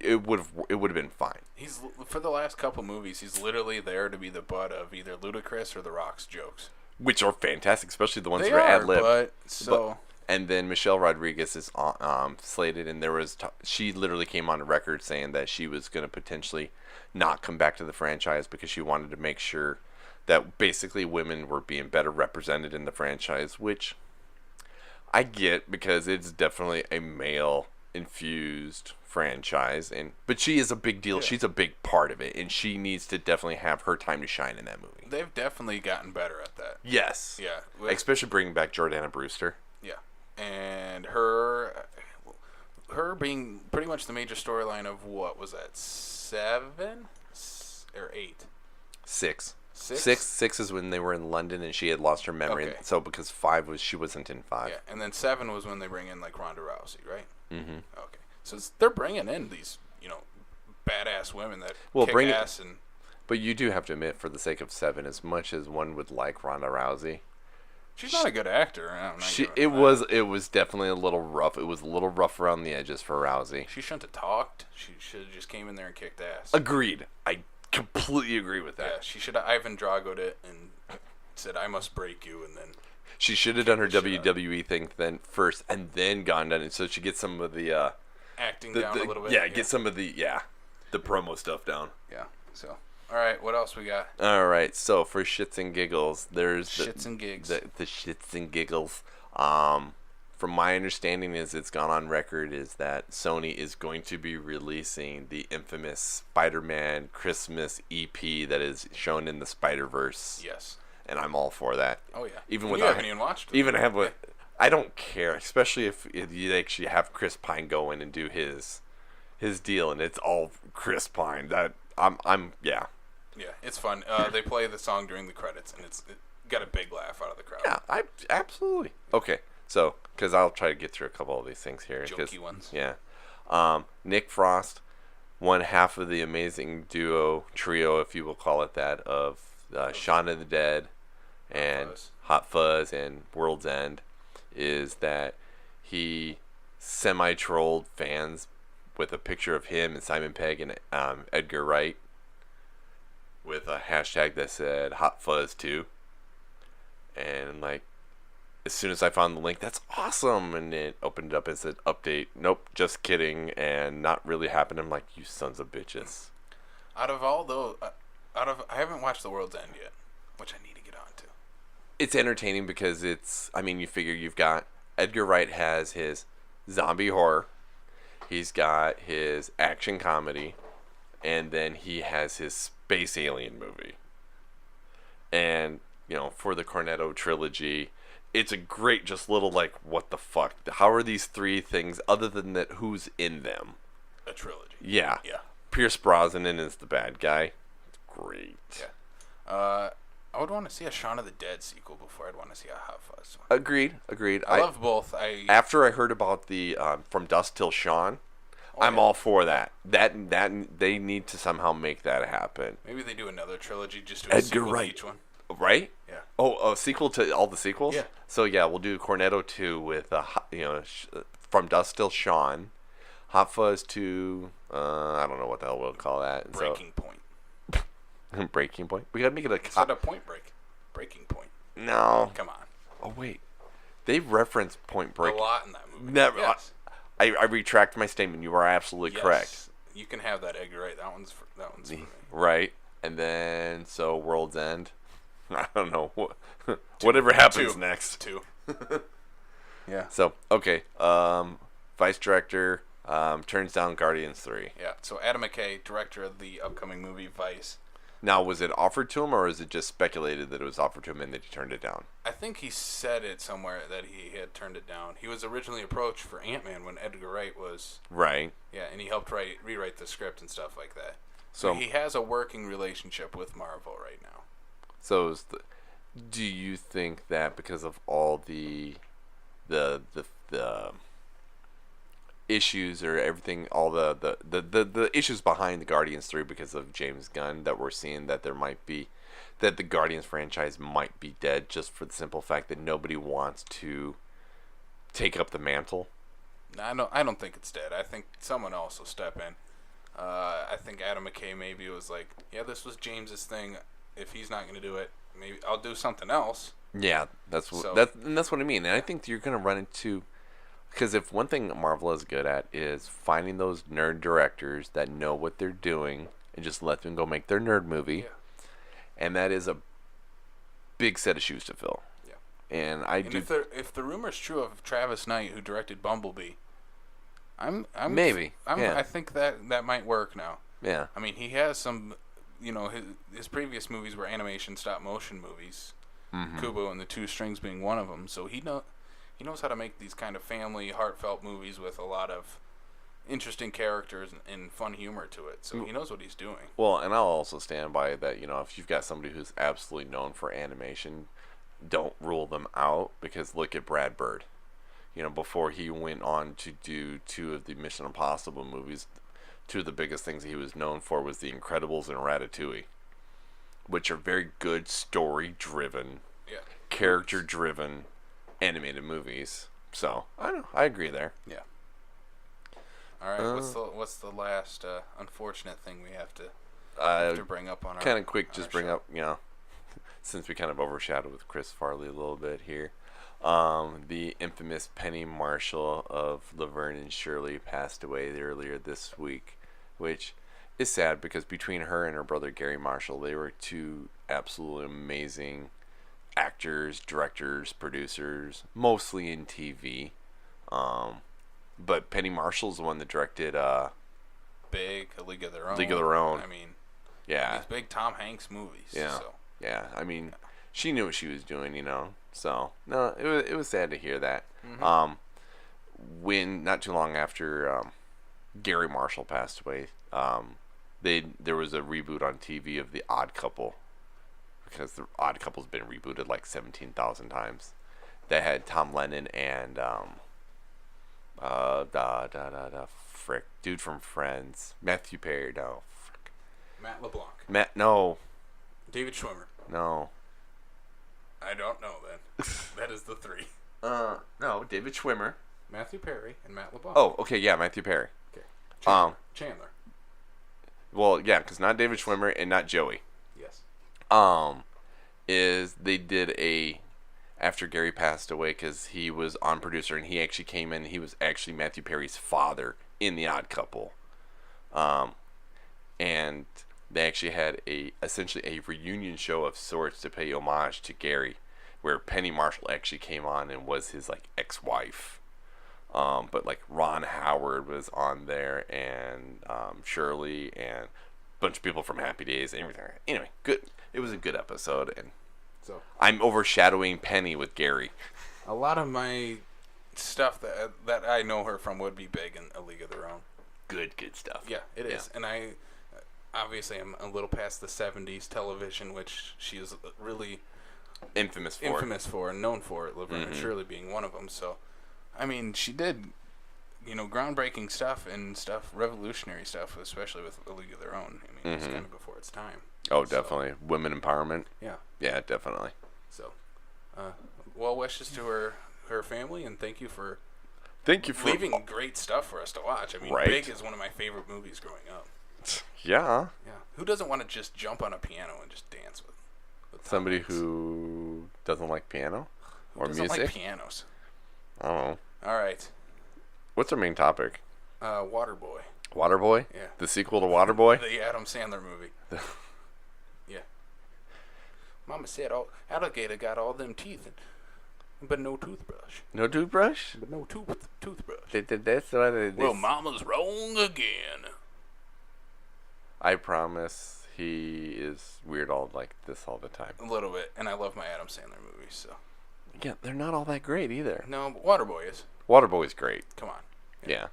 it would have been fine. He's for the last couple movies, he's literally there to be the butt of either Ludacris or The Rock's jokes, Which are fantastic, especially the ones they that are are. ad lib. But so And then Michelle Rodriguez is slated, and she literally came on record saying that she was going to potentially not come back to the franchise because she wanted to make sure that basically women were being better represented in the franchise, which I get because it's definitely a male-infused franchise, but she is a big deal. Yeah. She's a big part of it, and she needs to definitely have her time to shine in that movie. they've definitely gotten better at that. Yes. Yeah. Especially bringing back Jordana Brewster. Yeah. And her being pretty much the major storyline of what was that, 7 or 8? 6. 6? Six is when they were in London and she had lost her memory. Okay. So because 5 was she wasn't in 5. Yeah, and then 7 was when they bring in like Ronda Rousey, right? Mm-hmm. Okay, so they're bringing in these badass women that kick ass and. But you do have to admit, for the sake of 7, as much as one would like Ronda Rousey, She's not a good actor. it was definitely a little rough. It was a little rough around the edges for Rousey. She shouldn't have talked. She should have just came in there and kicked ass. Agreed. I completely agree with that. Yeah, she should have Ivan Drago'd it and said, "I must break you," and then. She should have done her WWE thing then first, and then gone down it, so she gets some of the acting down a little bit. Yeah, get some of the promo stuff down. Yeah. So, all right, what else we got? All right, so for shits and giggles, there's Shits and gigs. The shits and giggles. From my understanding, is it's gone on record is that Sony is going to be releasing the infamous Spider-Man Christmas EP that is shown in the Spider-Verse. Yes. And I'm all for that. Oh yeah. Even you haven't even watched it. Even have what. I don't care, especially if you actually have Chris Pine go in and do his deal, and it's all Chris Pine. That I'm yeah. Yeah, it's fun. They play the song during the credits, and it got a big laugh out of the crowd. Yeah, I absolutely. Okay, so because I'll try to get through a couple of these things here. Jokey ones. Yeah. Nick Frost, one half of the amazing trio, if you will call it that, of Shaun of the Dead and Hot Fuzz and World's End, is that he semi-trolled fans with a picture of him and Simon Pegg and Edgar Wright with a hashtag that said Hot Fuzz 2. And like, as soon as I found the link, that's awesome, and it opened up as an update. Nope, just kidding, and not really happened. I'm like, you sons of bitches. Out of all those, I haven't watched The World's End yet, which I need to get on to. It's entertaining because you figure you've got Edgar Wright has his zombie horror, he's got his action comedy, and then he has his space alien movie. And, for the Cornetto trilogy, it's a great just little like, what the fuck? How are these 3 things, other than that, who's in them? A trilogy. Yeah. Yeah. Pierce Brosnan is the bad guy. It's great. Yeah. I would want to see a Shaun of the Dead sequel before I'd want to see a Hot Fuzz one. Agreed. I love both. After I heard about the From Dusk Till Dawn, I'm all for that. That they need to somehow make that happen. Maybe they do another trilogy, just do a sequel to each one. Right? Yeah. Oh, a sequel to all the sequels? Yeah. So yeah, we'll do Cornetto 2 with From Dusk Till Dawn, Hot Fuzz 2. I don't know what the hell we'll call that. Breaking Point. Breaking Point. We gotta make it a. Instead of Point Break. Breaking Point. No. Come on. Oh wait, they referenced Point Break a lot in that movie. Never. Yes. I retract my statement. You are absolutely correct. You can have that, Edgar Wright. That one's for me. Right, and then World's End. I don't know whatever happens next. 2. Yeah. So okay, vice director turns down Guardians 3. Yeah. So Adam McKay, director of the upcoming movie Vice. Now, was it offered to him, or is it just speculated that it was offered to him and that he turned it down? I think he said it somewhere that he had turned it down. He was originally approached for Ant-Man when Edgar Wright was... Right. Yeah, and he helped rewrite the script and stuff like that. So he has a working relationship with Marvel right now. So, do you think that because of all the issues or everything, all the issues behind the Guardians 3 because of James Gunn, that we're seeing that that the Guardians franchise might be dead just for the simple fact that nobody wants to take up the mantle? I don't think it's dead. I think someone else will step in. I think Adam McKay maybe was like, yeah, this was James's thing. If he's not going to do it, maybe I'll do something else. Yeah, that's what I mean. And I think you're going to run into, because if one thing Marvel is good at is finding those nerd directors that know what they're doing and just let them go make their nerd movie. Yeah. And that is a big set of shoes to fill. Yeah. And if the rumor's true of Travis Knight, who directed Bumblebee, maybe. Yeah. I think that might work now. Yeah. I mean, he has some, his previous movies were animation stop motion movies. Mm-hmm. Kubo and the Two Strings being one of them. So he knows how to make these kind of family, heartfelt movies with a lot of interesting characters and fun humor to it. So he knows what he's doing. Well, and I'll also stand by that, if you've got somebody who's absolutely known for animation, don't rule them out, because look at Brad Bird. Before he went on to do 2 of the Mission Impossible movies, 2 of the biggest things he was known for was The Incredibles and Ratatouille, which are very good story-driven, character-driven animated movies. So, I don't know. I agree there. Yeah. All right, what's the last unfortunate thing we have to bring up on our kind of quick? Just bring show? up, since we kind of overshadowed with Chris Farley a little bit here, the infamous Penny Marshall of Laverne and Shirley passed away earlier this week, which is sad because between her and her brother Gary Marshall, they were 2 absolutely amazing actors, directors, producers, mostly in TV. But Penny Marshall's the one that directed Big, A League of Their Own. League of Their Own. I mean, yeah, these big Tom Hanks movies. Yeah, so. yeah. I mean, she knew what she was doing, So no, it was sad to hear that. Mm-hmm. When not too long after Gary Marshall passed away, there was a reboot on TV of The Odd Couple, because The Odd Couple's been rebooted like 17,000 times. That had Tom Lennon and dude from Friends, Matthew Perry. No, Matt LeBlanc. No. David Schwimmer. No. I don't know then. That is the 3. No, David Schwimmer. Matthew Perry and Matt LeBlanc. Oh, okay, yeah, Matthew Perry. Okay. Chandler. Well, yeah, because not David Schwimmer and not Joey. Yes. Is they did after Gary passed away, because he was on producer and he actually came in. He was actually Matthew Perry's father in The Odd Couple, and they actually had essentially a reunion show of sorts to pay homage to Gary, where Penny Marshall actually came on and was his ex-wife. But Ron Howard was on there, and Shirley, and a bunch of people from Happy Days and everything. Anyway, good. It was a good episode, and so I'm overshadowing Penny with Gary. A lot of my stuff that I know her from would be Big in A League of Their Own. Good stuff. Yeah, it is. And I obviously am a little past the 70s television, which she is really infamous for and known for, Laverne and Shirley being one of them. So, I mean, she did, groundbreaking stuff and revolutionary stuff, especially with A League of Their Own. I mean, it's kind of before its time. Oh, definitely. Women empowerment. Yeah. Yeah, definitely. So, well wishes to her family, and thank you for leaving great stuff for us to watch. I mean, right. Big is one of my favorite movies growing up. Yeah. Yeah. Who doesn't want to just jump on a piano and just dance with somebody who doesn't like piano or music? Doesn't like pianos. I don't know. All right. What's our main topic? Waterboy. Waterboy? Yeah. The sequel to Waterboy? The Adam Sandler movie. Yeah. Mama said alligator got all them teeth, but no toothbrush. No toothbrush? But no toothbrush. That's what it is. Well, Mama's wrong again. I promise he is weird like this all the time. A little bit, and I love my Adam Sandler movies, so. Yeah, they're not all that great either. No, but Waterboy is. Waterboy's great. Come on. Yeah.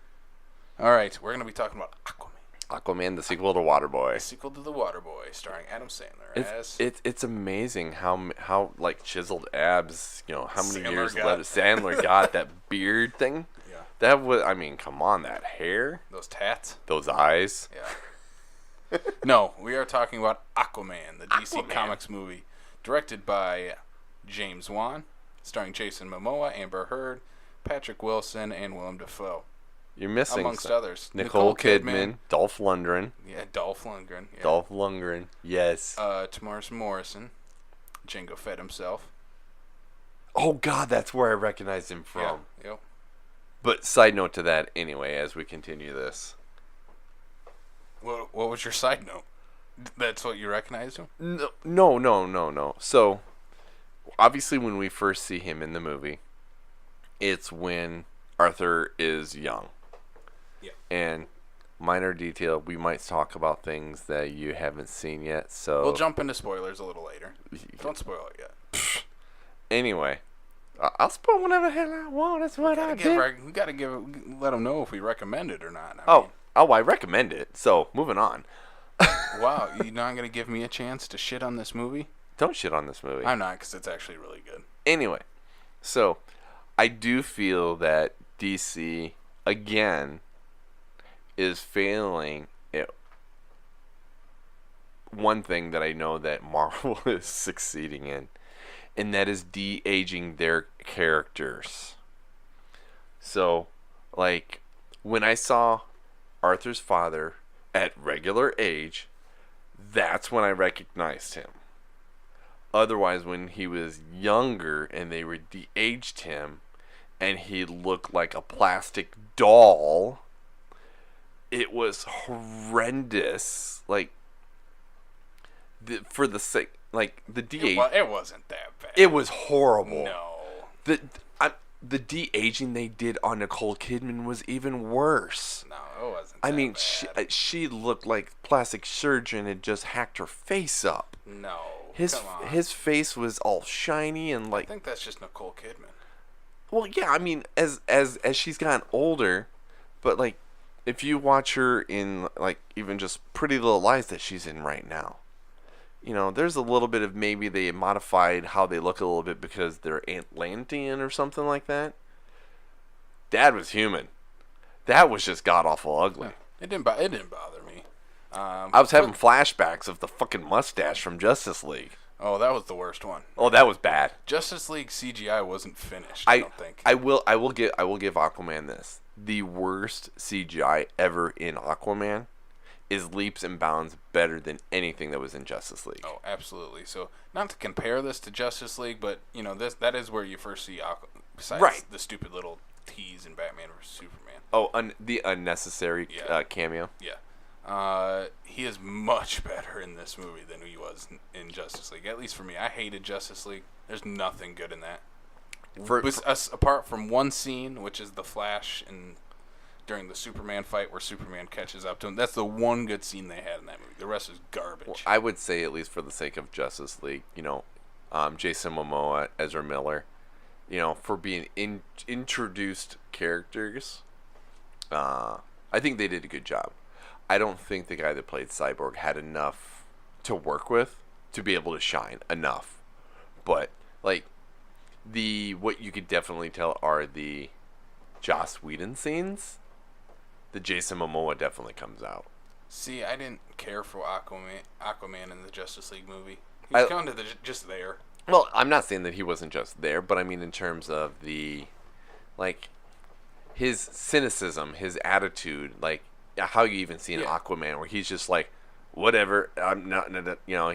All right, we're going to be talking about Aquaman. Aquaman, the sequel to Waterboy. The sequel to The Waterboy, starring Adam Sandler It's amazing how chiseled abs, how many Sandler years got. Sandler got, that beard thing. Yeah. That was, come on, that hair. Those tats. Those eyes. Yeah. No, we are talking about Aquaman, the DC Comics movie, directed by James Wan, starring Jason Momoa, Amber Heard, Patrick Wilson, and Willem Dafoe. You're missing amongst others. Nicole Kidman, Dolph Lundgren. Yeah, Dolph Lundgren. Yeah. Dolph Lundgren. Yes. Tamara Morrison. Jango Fett himself. Oh God, that's where I recognize him from. Yeah. Yep. But side note to that, anyway, as we continue this. What was your side note? That's what you recognize him? No. So, obviously, when we first see him in the movie, it's when Arthur is young. Yeah. And minor detail, we might talk about things that you haven't seen yet. So we'll jump into spoilers a little later. Don't spoil it yet. Anyway, I'll spoil whatever the hell I want. That's what I do. We gotta let them know if we recommend it or not. I recommend it. So moving on. Wow, you're not gonna give me a chance to shit on this movie? Don't shit on this movie. I'm not, because it's actually really good. Anyway, so I do feel that DC again is failing at one thing that I know that Marvel is succeeding in, and that is de-aging their characters. So, like, when I saw Arthur's father at regular age, that's when I recognized him. Otherwise, when he was younger and they were de-aged him and he looked like a plastic doll, it was horrendous. Like, for the sake, like, the de-age. It wasn't that bad. It was horrible. No. The de-aging they did on Nicole Kidman was even worse. No, it wasn't. I mean, she looked like plastic surgeon had just hacked her face up. No. His face was all shiny and like. I think that's just Nicole Kidman. Well, yeah, I mean, as she's gotten older, but like, if you watch her in like even just Pretty Little Lies that she's in right now, you know, there's a little bit of maybe they modified how they look a little bit because they're Atlantean or something like that. Dad was human. That was just god awful ugly. Yeah, it didn't bother me. I was having flashbacks of the fucking mustache from Justice League. Oh, that was the worst one. Oh, that was bad. Justice League CGI wasn't finished. I don't think. I will give Aquaman this. The worst CGI ever in Aquaman is leaps and bounds better than anything that was in Justice League. Oh, absolutely. So, not to compare this to Justice League, but you know, that is where you first see Aquaman. Besides the stupid little tease in Batman vs Superman. Oh, the unnecessary cameo. Yeah. He is much better in this movie than he was in Justice League. At least for me, I hated Justice League. There's nothing good in that. Apart from one scene, which is the Flash and during the Superman fight where Superman catches up to him. That's the one good scene they had in that movie. The rest is garbage. Well, I would say, at least for the sake of Justice League, you know, Jason Momoa, Ezra Miller, you know, for being introduced characters, I think they did a good job. I don't think the guy that played Cyborg had enough to work with to be able to shine enough. But, like, what you could definitely tell are the Joss Whedon scenes. The Jason Momoa definitely comes out. See, I didn't care for Aquaman in the Justice League movie. He was kind of just there. Well, I'm not saying that he wasn't just there, but I mean in terms of his cynicism, his attitude, like how you even see in Aquaman, where he's just like, whatever, I'm not, you know,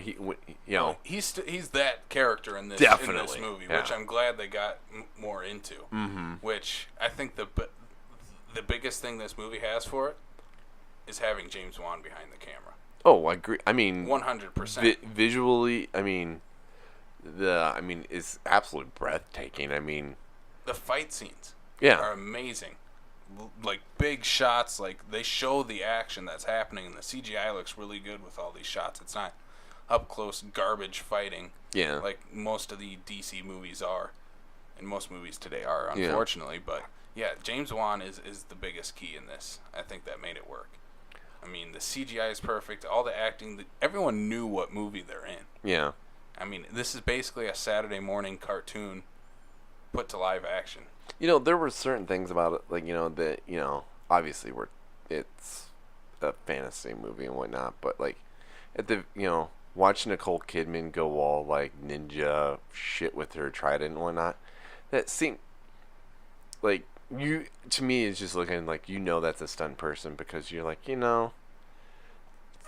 he's that character in this definitely movie, which I'm glad they got more into. Mm-hmm. Which I think the biggest thing this movie has for it is having James Wan behind the camera. Oh, I agree. I mean, 100%. Visually, I mean, it's absolutely breathtaking. I mean, the fight scenes are amazing. Like big shots, like they show the action that's happening, and the CGI looks really good with all these shots. It's not up close garbage fighting, like most of the DC movies are, and most movies today are, unfortunately. But yeah, James Wan is the biggest key in this. I think that made it work. I mean, the CGI is perfect. All the acting, everyone knew what movie they're in. Yeah. I mean, this is basically a Saturday morning cartoon put to live action. You know, there were certain things about it, like, you know, that, you know, obviously it's a fantasy movie and whatnot, but, like, watching Nicole Kidman go all, like, ninja shit with her trident and whatnot, that seemed, like, To me, it's just looking like that's a stunt person because you're like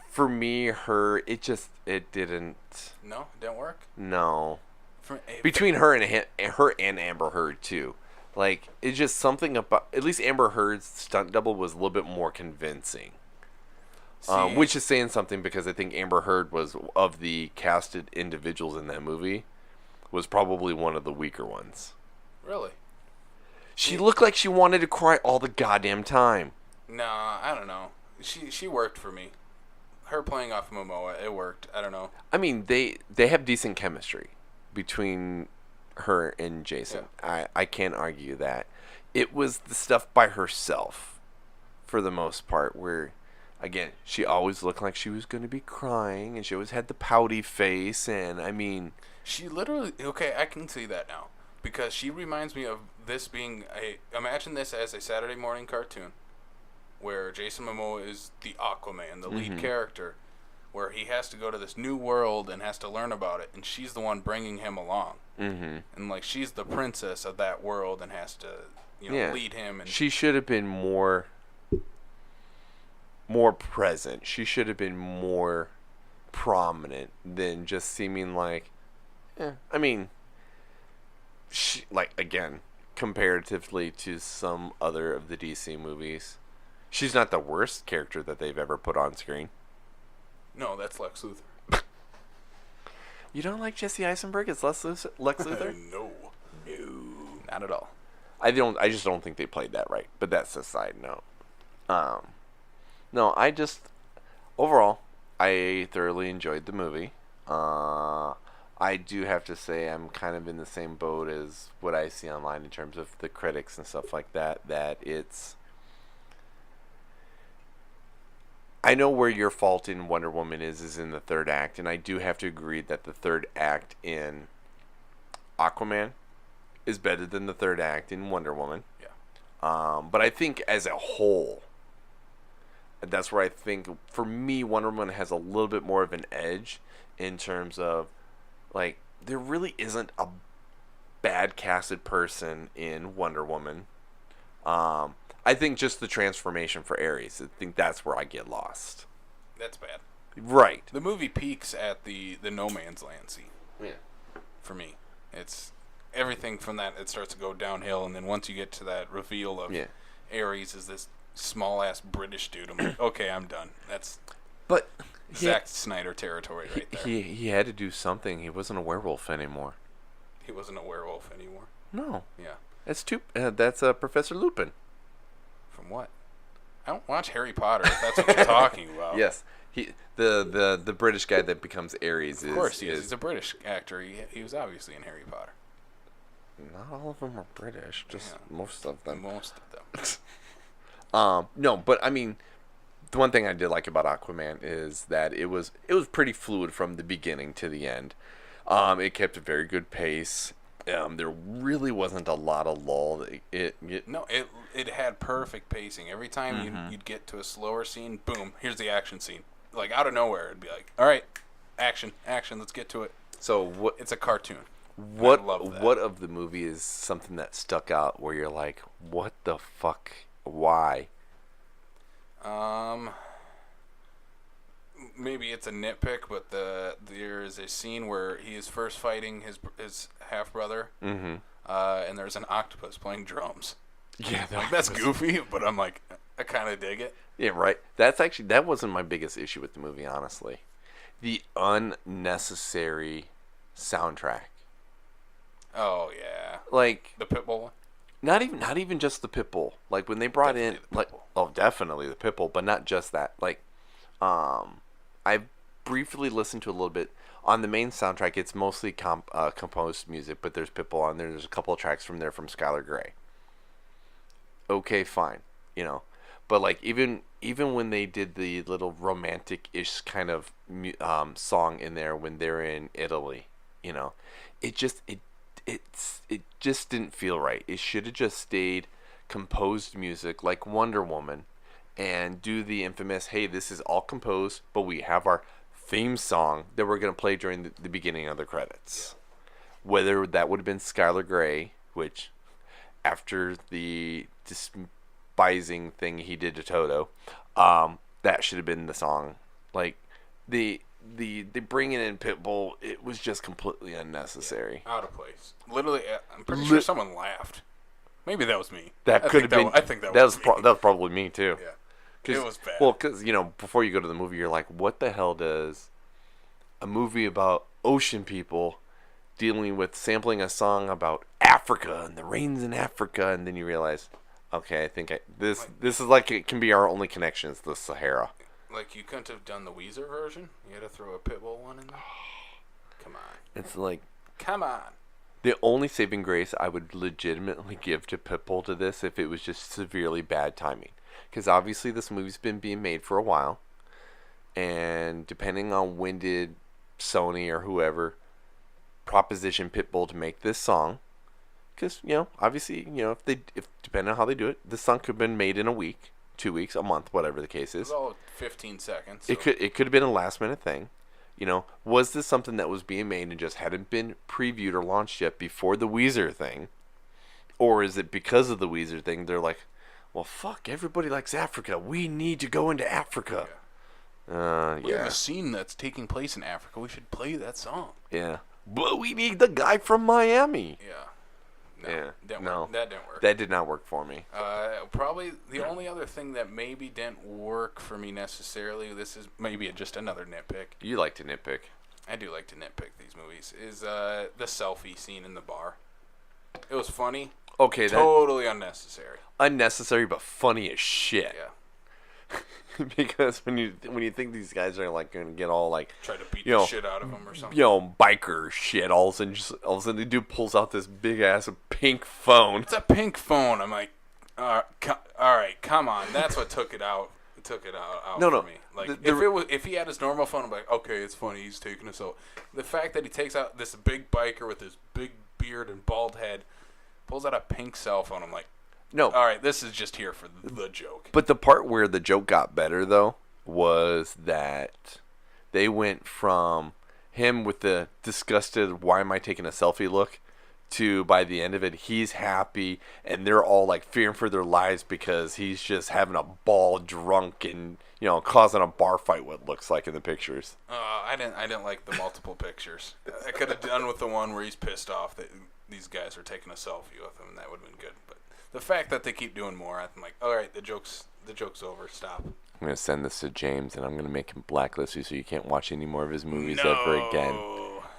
for me, it didn't. No, it didn't work. No, between her and Amber Heard too. Like, it's just something about, at least Amber Heard's stunt double was a little bit more convincing. Which is saying something because I think Amber Heard was, of the casted individuals in that movie, was probably one of the weaker ones. Really? She looked like she wanted to cry all the goddamn time. No, I don't know. She worked for me. Her playing off Momoa, it worked. I don't know. I mean, they have decent chemistry between her and Jason. Yeah. I can't argue that. It was the stuff by herself, for the most part, where, again, she always looked like she was going to be crying, and she always had the pouty face, and, I mean... She literally... Okay, I can see that now. Because she reminds me of this being a... Imagine this as a Saturday morning cartoon, where Jason Momoa is the Aquaman, the lead character, where he has to go to this new world and has to learn about it, and she's the one bringing him along. Mm-hmm. And, like, she's the princess of that world and has to, lead him. And she should have been more present. She should have been more prominent than just seeming like, I mean, she, like, again, comparatively to some other of the DC movies, she's not the worst character that they've ever put on screen. No, that's Lex Luthor. You don't like Jesse Eisenberg as Lex Luthor? No, not at all. I just don't think they played that right. But that's a side note. No, overall, I thoroughly enjoyed the movie. I do have to say I'm kind of in the same boat as what I see online in terms of the critics and stuff like that. That it's... I know where your fault in Wonder Woman is in the third act, and I do have to agree that the third act in Aquaman is better than the third act in Wonder Woman. Yeah. But I think as a whole, that's where I think, for me, Wonder Woman has a little bit more of an edge in terms of, like, there really isn't a bad casted person in Wonder Woman. I think just the transformation for Ares, I think that's where I get lost. That's bad. Right. The movie peaks at the no man's land scene. Yeah. For me. It's everything from that, it starts to go downhill, and then once you get to that reveal of Ares is this small-ass British dude, I'm like, okay, I'm done. That's Zack Snyder territory right there. He had to do something. He wasn't a werewolf anymore. He wasn't a werewolf anymore? No. Yeah. That's Professor Lupin. From what? I don't watch Harry Potter, if that's what you're talking about. Yes. The British guy that becomes Ares is... Of course he is. He's a British actor. He was obviously in Harry Potter. Not all of them are British. Just most of them. Most of them. No, but I mean, the one thing I did like about Aquaman is that it was pretty fluid from the beginning to the end. It kept a very good pace. There really wasn't a lot of lull. It had perfect pacing. Every time you'd get to a slower scene, boom, here's the action scene. Like, out of nowhere, it'd be like, all right, action, let's get to it. So it's a cartoon. What of the movie is something that stuck out where you're like, what the fuck? Why? Maybe it's a nitpick, but there is a scene where he is first fighting his half brother, and there's an octopus playing drums. Yeah, that's goofy, but I'm like, I kind of dig it. Yeah, right. That wasn't my biggest issue with the movie, honestly. The unnecessary soundtrack. Oh yeah, like the Pitbull one. Not even just the Pitbull. Like when they brought definitely the Pitbull, but not just that. Like, I briefly listened to a little bit on the main soundtrack. It's mostly composed music, but there's Pitbull on there. There's a couple of tracks from there from Skylar Grey. Okay, fine, but like even when they did the little romantic-ish kind of song in there when they're in Italy, it just didn't feel right. It should have just stayed composed music like Wonder Woman, and do the infamous, hey, this is all composed, but we have our theme song that we're going to play during the beginning of the credits. Yeah. Whether that would have been Skylar Grey, which after the despising thing he did to Toto. That should have been the song. Like the bringing in Pitbull, it was just completely unnecessary. Out of place. Literally, I'm pretty sure someone laughed. Maybe that was me. That could have been. I think that was me. That was probably me too. Yeah, it was bad. Well, because before you go to the movie, you're like, what the hell does a movie about ocean people dealing with sampling a song about Africa and the rains in Africa, and then you realize, okay, I think this is like it can be our only connection is the Sahara. Like you couldn't have done the Weezer version. You had to throw a Pitbull one in there. Come on. It's like, come on. the only saving grace I would legitimately give to Pitbull to this if it was just severely bad timing, because obviously this movie's been being made for a while, and depending on when did Sony or whoever proposition Pitbull to make this song, because obviously if depending on how they do it, this song could have been made in a week, 2 weeks, a month, whatever the case is. It was all 15 seconds. So. It could have been a last minute thing. Was this something that was being made and just hadn't been previewed or launched yet before the Weezer thing, or is it because of the Weezer thing they're like, well, fuck, everybody likes Africa, we need to go into Africa. We have a scene that's taking place in Africa. We should play that song. Yeah. But we need the guy from Miami. Yeah. No, that didn't work. That did not work for me. Probably the only other thing that maybe didn't work for me necessarily, this is maybe just another nitpick. You like to nitpick. I do like to nitpick these movies. Is the selfie scene in the bar. It was funny. Okay, totally unnecessary. Unnecessary, but funny as shit. Yeah. Because when you think these guys are like gonna get all like try to beat the shit out of them or something, biker shit, all of a sudden the dude pulls out this big ass pink phone. It's a pink phone. I'm like, all right, come on. That's what took it out. For me. Like if he had his normal phone, I'm like, okay, it's funny. He's taking us out. The fact that he takes out this big biker with his big beard and bald head, pulls out a pink cell phone. I'm like. No. All right, this is just here for the joke. But the part where the joke got better, though, was that they went from him with the disgusted, why am I taking a selfie look, to by the end of it, he's happy, and they're all like fearing for their lives because he's just having a ball drunk and, causing a bar fight, what it looks like in the pictures. I didn't like the multiple pictures. I could have done with the one where he's pissed off that these guys are taking a selfie with him, and that would have been good, but. The fact that they keep doing more, I'm like, all right, the joke's over. Stop. I'm gonna send this to James, and I'm gonna make him blacklist you so you can't watch any more of his movies ever again.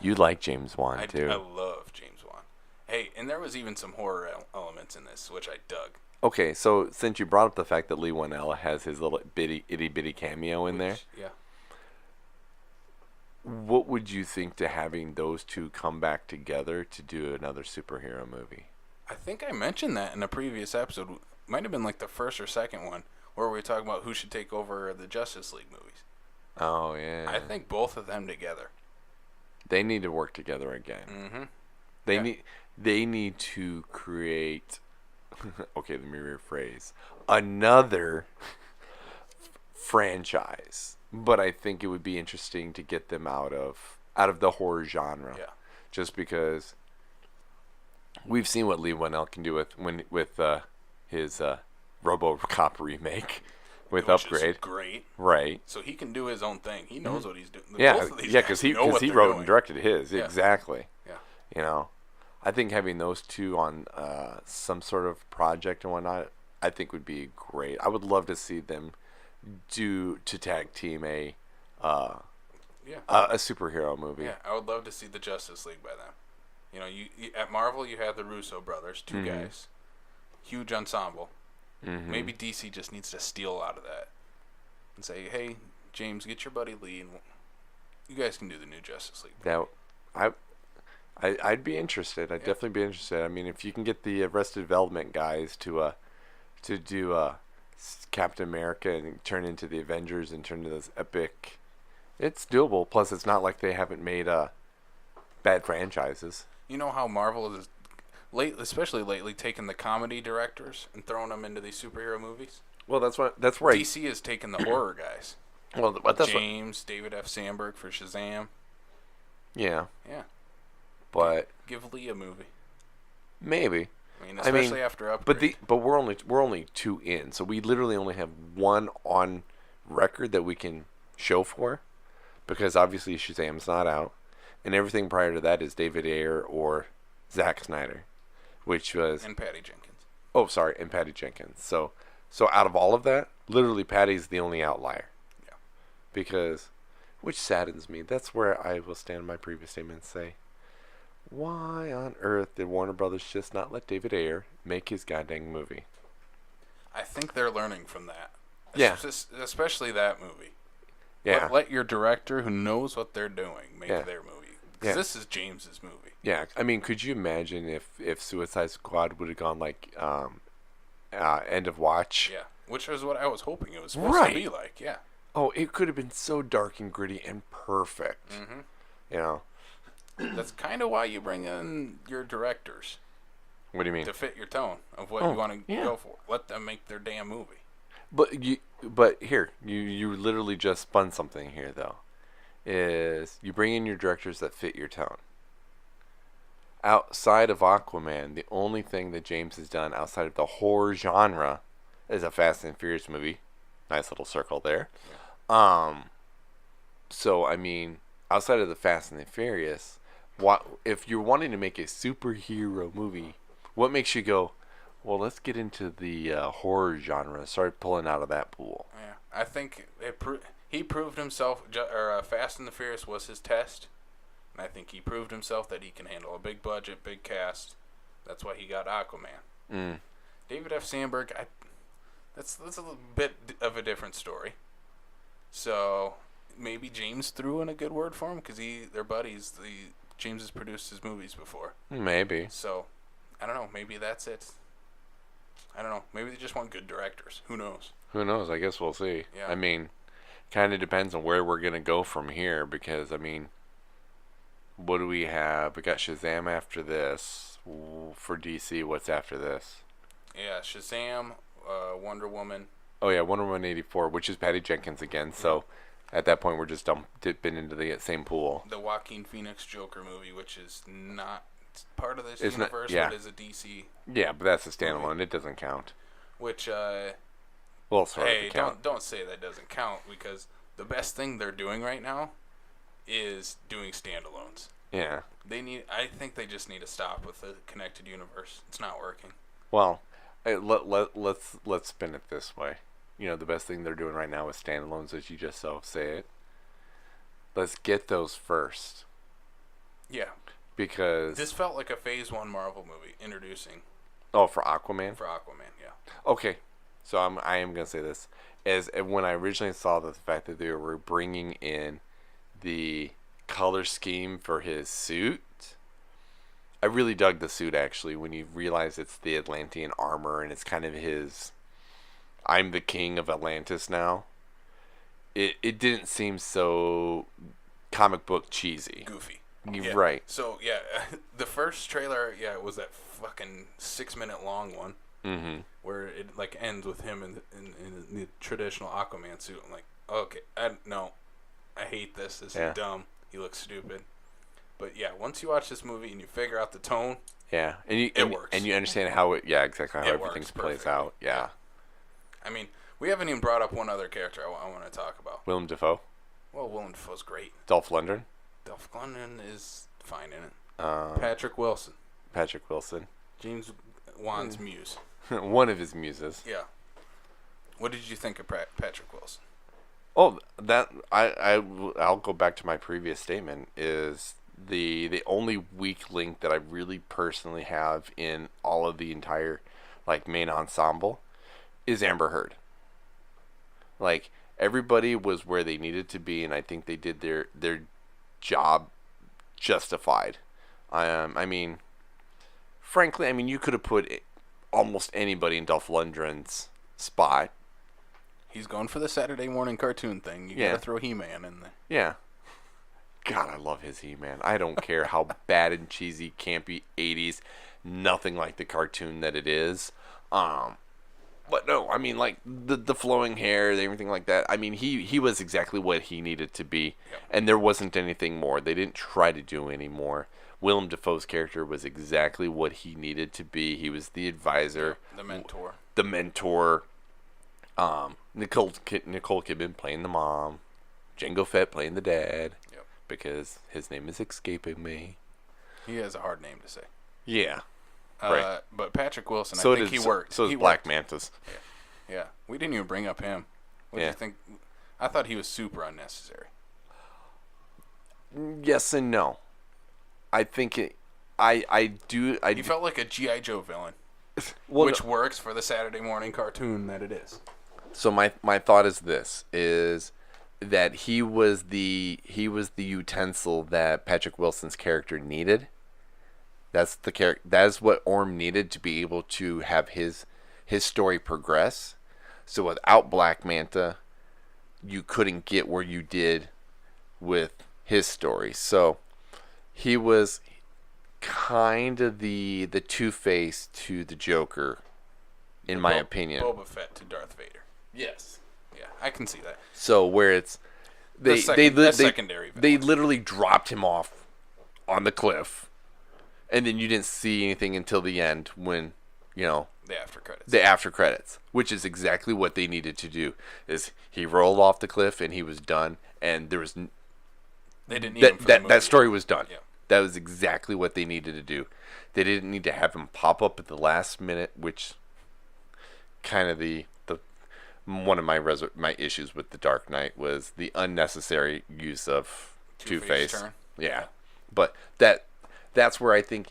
You like James Wan too. I love James Wan. Hey, and there was even some horror elements in this, which I dug. Okay, so since you brought up the fact that Lee Winnell has his little itty bitty cameo in there, yeah. What would you think to having those two come back together to do another superhero movie? I think I mentioned that in a previous episode. Might have been like the first or second one, where we were talking about who should take over the Justice League movies. Oh, yeah. I think both of them together. They need to work together again. Mm-hmm. They need to create... okay, let me rephrase. Another franchise. But I think it would be interesting to get them out of the horror genre. Yeah. Just because... we've seen what Lee Winnell can do with his RoboCop remake with Which Upgrade. Is great. Right. So he can do his own thing. He knows what he's doing. Because he wrote and directed his. Yeah. Exactly. Yeah. I think having those two on some sort of project and whatnot, I think would be great. I would love to see them tag team a superhero movie. Yeah, I would love to see the Justice League by then. You at Marvel, you have the Russo brothers, two guys, huge ensemble. Mm-hmm. Maybe DC just needs to steal out of that and say, "Hey, James, get your buddy Lee, and you guys can do the new Justice League." I'd be interested. I'd definitely be interested. I mean, if you can get the Arrested Development guys to do Captain America and turn into the Avengers and turn into this epic, it's doable. Plus, it's not like they haven't made bad franchises. You know how Marvel is, especially lately, taking the comedy directors and throwing them into these superhero movies? Well, that's right. DC has taken the horror guys. Well, David F. Sandberg for Shazam. Yeah. Yeah. But give Lee a movie. Maybe. I mean, especially after Upgrade. But we're only 2 in, so we literally only have 1 on record that we can show for, because obviously Shazam's not out, and everything prior to that is David Ayer or Zack Snyder, which was and Patty Jenkins. Oh, sorry, and Patty Jenkins. So out of all of that, literally Patty's the only outlier. Yeah. Because, which saddens me. That's where I will stand my previous statement and say, why on earth did Warner Brothers just not let David Ayer make his goddamn movie? I think they're learning from that. Yeah. Especially that movie. Yeah. Let your director who knows what they're doing make their movie. Because this is James's movie. Yeah. I mean, could you imagine if Suicide Squad would have gone like End of Watch? Yeah. Which is what I was hoping it was supposed to be like. Yeah. Oh, it could have been so dark and gritty and perfect. Mm-hmm. You know? That's kind of why you bring in your directors. What do you mean? To fit your tone of what you want to go for. Let them make their damn movie. But here, you literally just spun something here, though. Is you bring in your directors that fit your tone. Outside of Aquaman, the only thing that James has done outside of the horror genre is a Fast and Furious movie. Nice little circle there. Yeah. So, I mean, outside of the Fast and the Furious, if you're wanting to make a superhero movie, what makes you go, well, let's get into the horror genre, start pulling out of that pool? Yeah, I think he proved himself, Fast and the Furious was his test, and I think he proved himself that he can handle a big budget, big cast. That's why he got Aquaman. David F. Sandberg, that's a little bit of a different story. So maybe James threw in a good word for him because they're buddies. James has produced his movies before. Maybe. So I don't know. Maybe that's it. I don't know. Maybe they just want good directors. Who knows? Who knows? I guess we'll see. Yeah. I mean, kind of depends on where we're going to go from here because, I mean, what do we have? We got Shazam after this. For DC, what's after this? Yeah, Shazam, Wonder Woman. Oh, yeah, Wonder Woman 84, which is Patty Jenkins again. So at that point, we're just dipping into the same pool. The Joaquin Phoenix Joker movie, which is not part of this universe, but is a DC. Yeah, but that's a standalone. Movie. It doesn't count. Which, well, sort hey, of count. don't say that doesn't count because the best thing they're doing right now is doing standalones. Yeah. I think they just need to stop with the connected universe. It's not working. Well, let's spin it this way. You know, the best thing they're doing right now is standalones, as you just say it. Let's get those first. Yeah. Because this felt like a Phase 1 Marvel movie introducing. Oh, for Aquaman? For Aquaman, yeah. Okay. So I am going to say this. As when I originally saw the fact that they were bringing in the color scheme for his suit, I really dug the suit, actually, when you realize it's the Atlantean armor and it's kind of his I'm the king of Atlantis now. It didn't seem so comic book cheesy. Goofy. You're right. So, yeah, the first trailer, it was that fucking 6-minute long one. Mm-hmm. Where it, like, ends with him in the traditional Aquaman suit. I'm like, okay, I hate this. This is dumb. He looks stupid. But, yeah, once you watch this movie and you figure out the tone, it works. And you understand how exactly how everything plays out. Yeah. I mean, we haven't even brought up one other character I want to talk about. Willem Dafoe. Well, Willem Dafoe's great. Dolph Lundgren. Dolph Lundgren is fine in it. Patrick Wilson. James Wan's muse. One of his muses. Yeah. What did you think of Patrick Wilson? Oh, that I'll go back to my previous statement. Is the only weak link that I really personally have in all of the entire main ensemble is Amber Heard. Like, everybody was where they needed to be, and I think they did their job justified. I mean, frankly, you could have put almost anybody in Dolph Lundgren's spot. He's going for the Saturday morning cartoon thing. You gotta throw He-Man in there. Yeah. God, I love his He-Man. I don't care how bad and cheesy, campy 80s, nothing like the cartoon that it is. But no, the flowing hair, everything like that. He was exactly what he needed to be, and there wasn't anything more. They didn't try to do any more. Willem Dafoe's character was exactly what he needed to be. He was the advisor, The mentor. the mentor. Nicole Kidman playing the mom, Jango Fett playing the dad. Yep. Because his name is escaping me. He has a hard name to say. Yeah. Right. But Patrick Wilson, So I think he worked. So he is Black worked. Mantis. Yeah. We didn't even bring up him. What do Yeah. you think? I thought he was super unnecessary. Yes and no. I think it. I do. He felt like a G.I. Joe villain, well, which works for the Saturday morning cartoon that it is. So my thought is this: is that he was the utensil that Patrick Wilson's character needed. That's the character. That is what Orm needed to be able to have his story progress. So without Black Manta, you couldn't get where you did with his story. So he was kind of the Two-Face to the Joker, in my opinion. Boba Fett to Darth Vader. Yes. Yeah, I can see that. So where it's they secondary they villain. literally dropped him off on the cliff, and then you didn't see anything until the end when The after credits. the after credits, which is exactly what they needed to do. Is he rolled off the cliff and he was done, and there was They didn't need him for the movie. that story was done. Yeah. That was exactly what they needed to do. They didn't need to have him pop up at the last minute, which kind of the one of my issues with the Dark Knight was the unnecessary use of Two-Face Two-Face. turn. Yeah, but that's where I think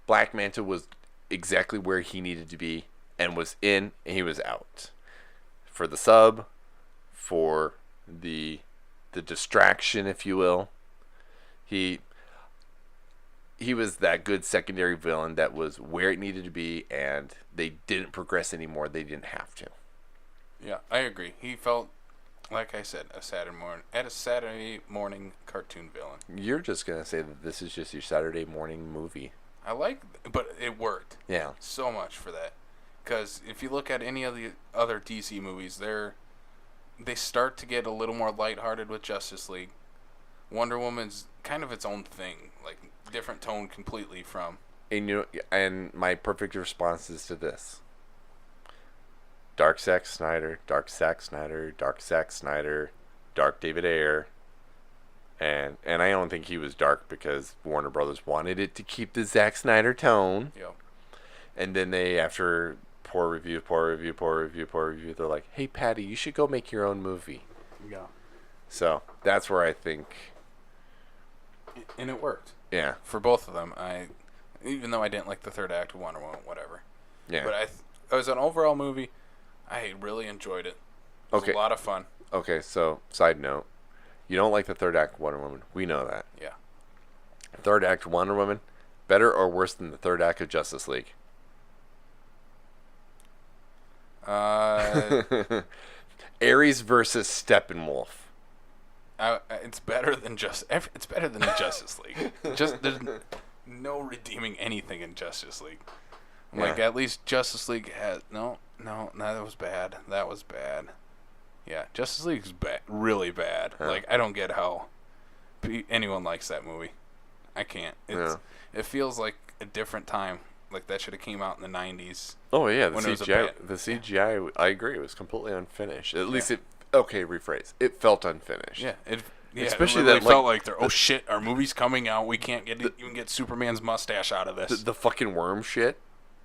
Black Manta was exactly where he needed to be, and was in and he was out for the sub, for the distraction, if you will. He was that good secondary villain that was where it needed to be, and they didn't progress anymore. They didn't have to. Yeah, I agree. He felt, like I said, a Saturday morning cartoon villain. You're just gonna say that this is just your Saturday morning movie. But it worked. Yeah. So much for that. Because if you look at any of the other DC movies, they start to get a little more lighthearted with Justice League. Wonder Woman's kind of its own thing, like different tone completely from. And my perfect response is to this: Dark Zack Snyder, Dark Zack Snyder, Dark Zack Snyder, Dark David Ayer. And I don't think he was dark because Warner Brothers wanted it to keep the Zack Snyder tone. Yep. And then they, after poor review, they're like, "Hey, Patty, you should go make your own movie." Yeah. So that's where I think. And it worked. Yeah. For both of them. Even though I didn't like the third act of Wonder Woman, whatever. Yeah. But as an overall movie, I really enjoyed it. It was Okay. a lot of fun. Okay, so side note, you don't like the third act of Wonder Woman. We know that. Yeah. Third act of Wonder Woman, better or worse than the third act of Justice League? Ares versus Steppenwolf. It's better than it's better than the Justice League. Just there's no redeeming anything in Justice League. Like Yeah. at least Justice League has no, that was bad. That was bad. Yeah, Justice League's bad, really bad. Yeah. Like I don't get how anyone likes that movie. I can't. It feels like a different time. Like that should have came out in the 90s. Oh yeah, When it was a the CGI. I agree. It was completely unfinished. At least it. Okay, rephrase. It felt unfinished. Yeah, Especially it really that, felt like they're oh shit, our movie's coming out. We can't even get Superman's mustache out of this. The fucking worm shit,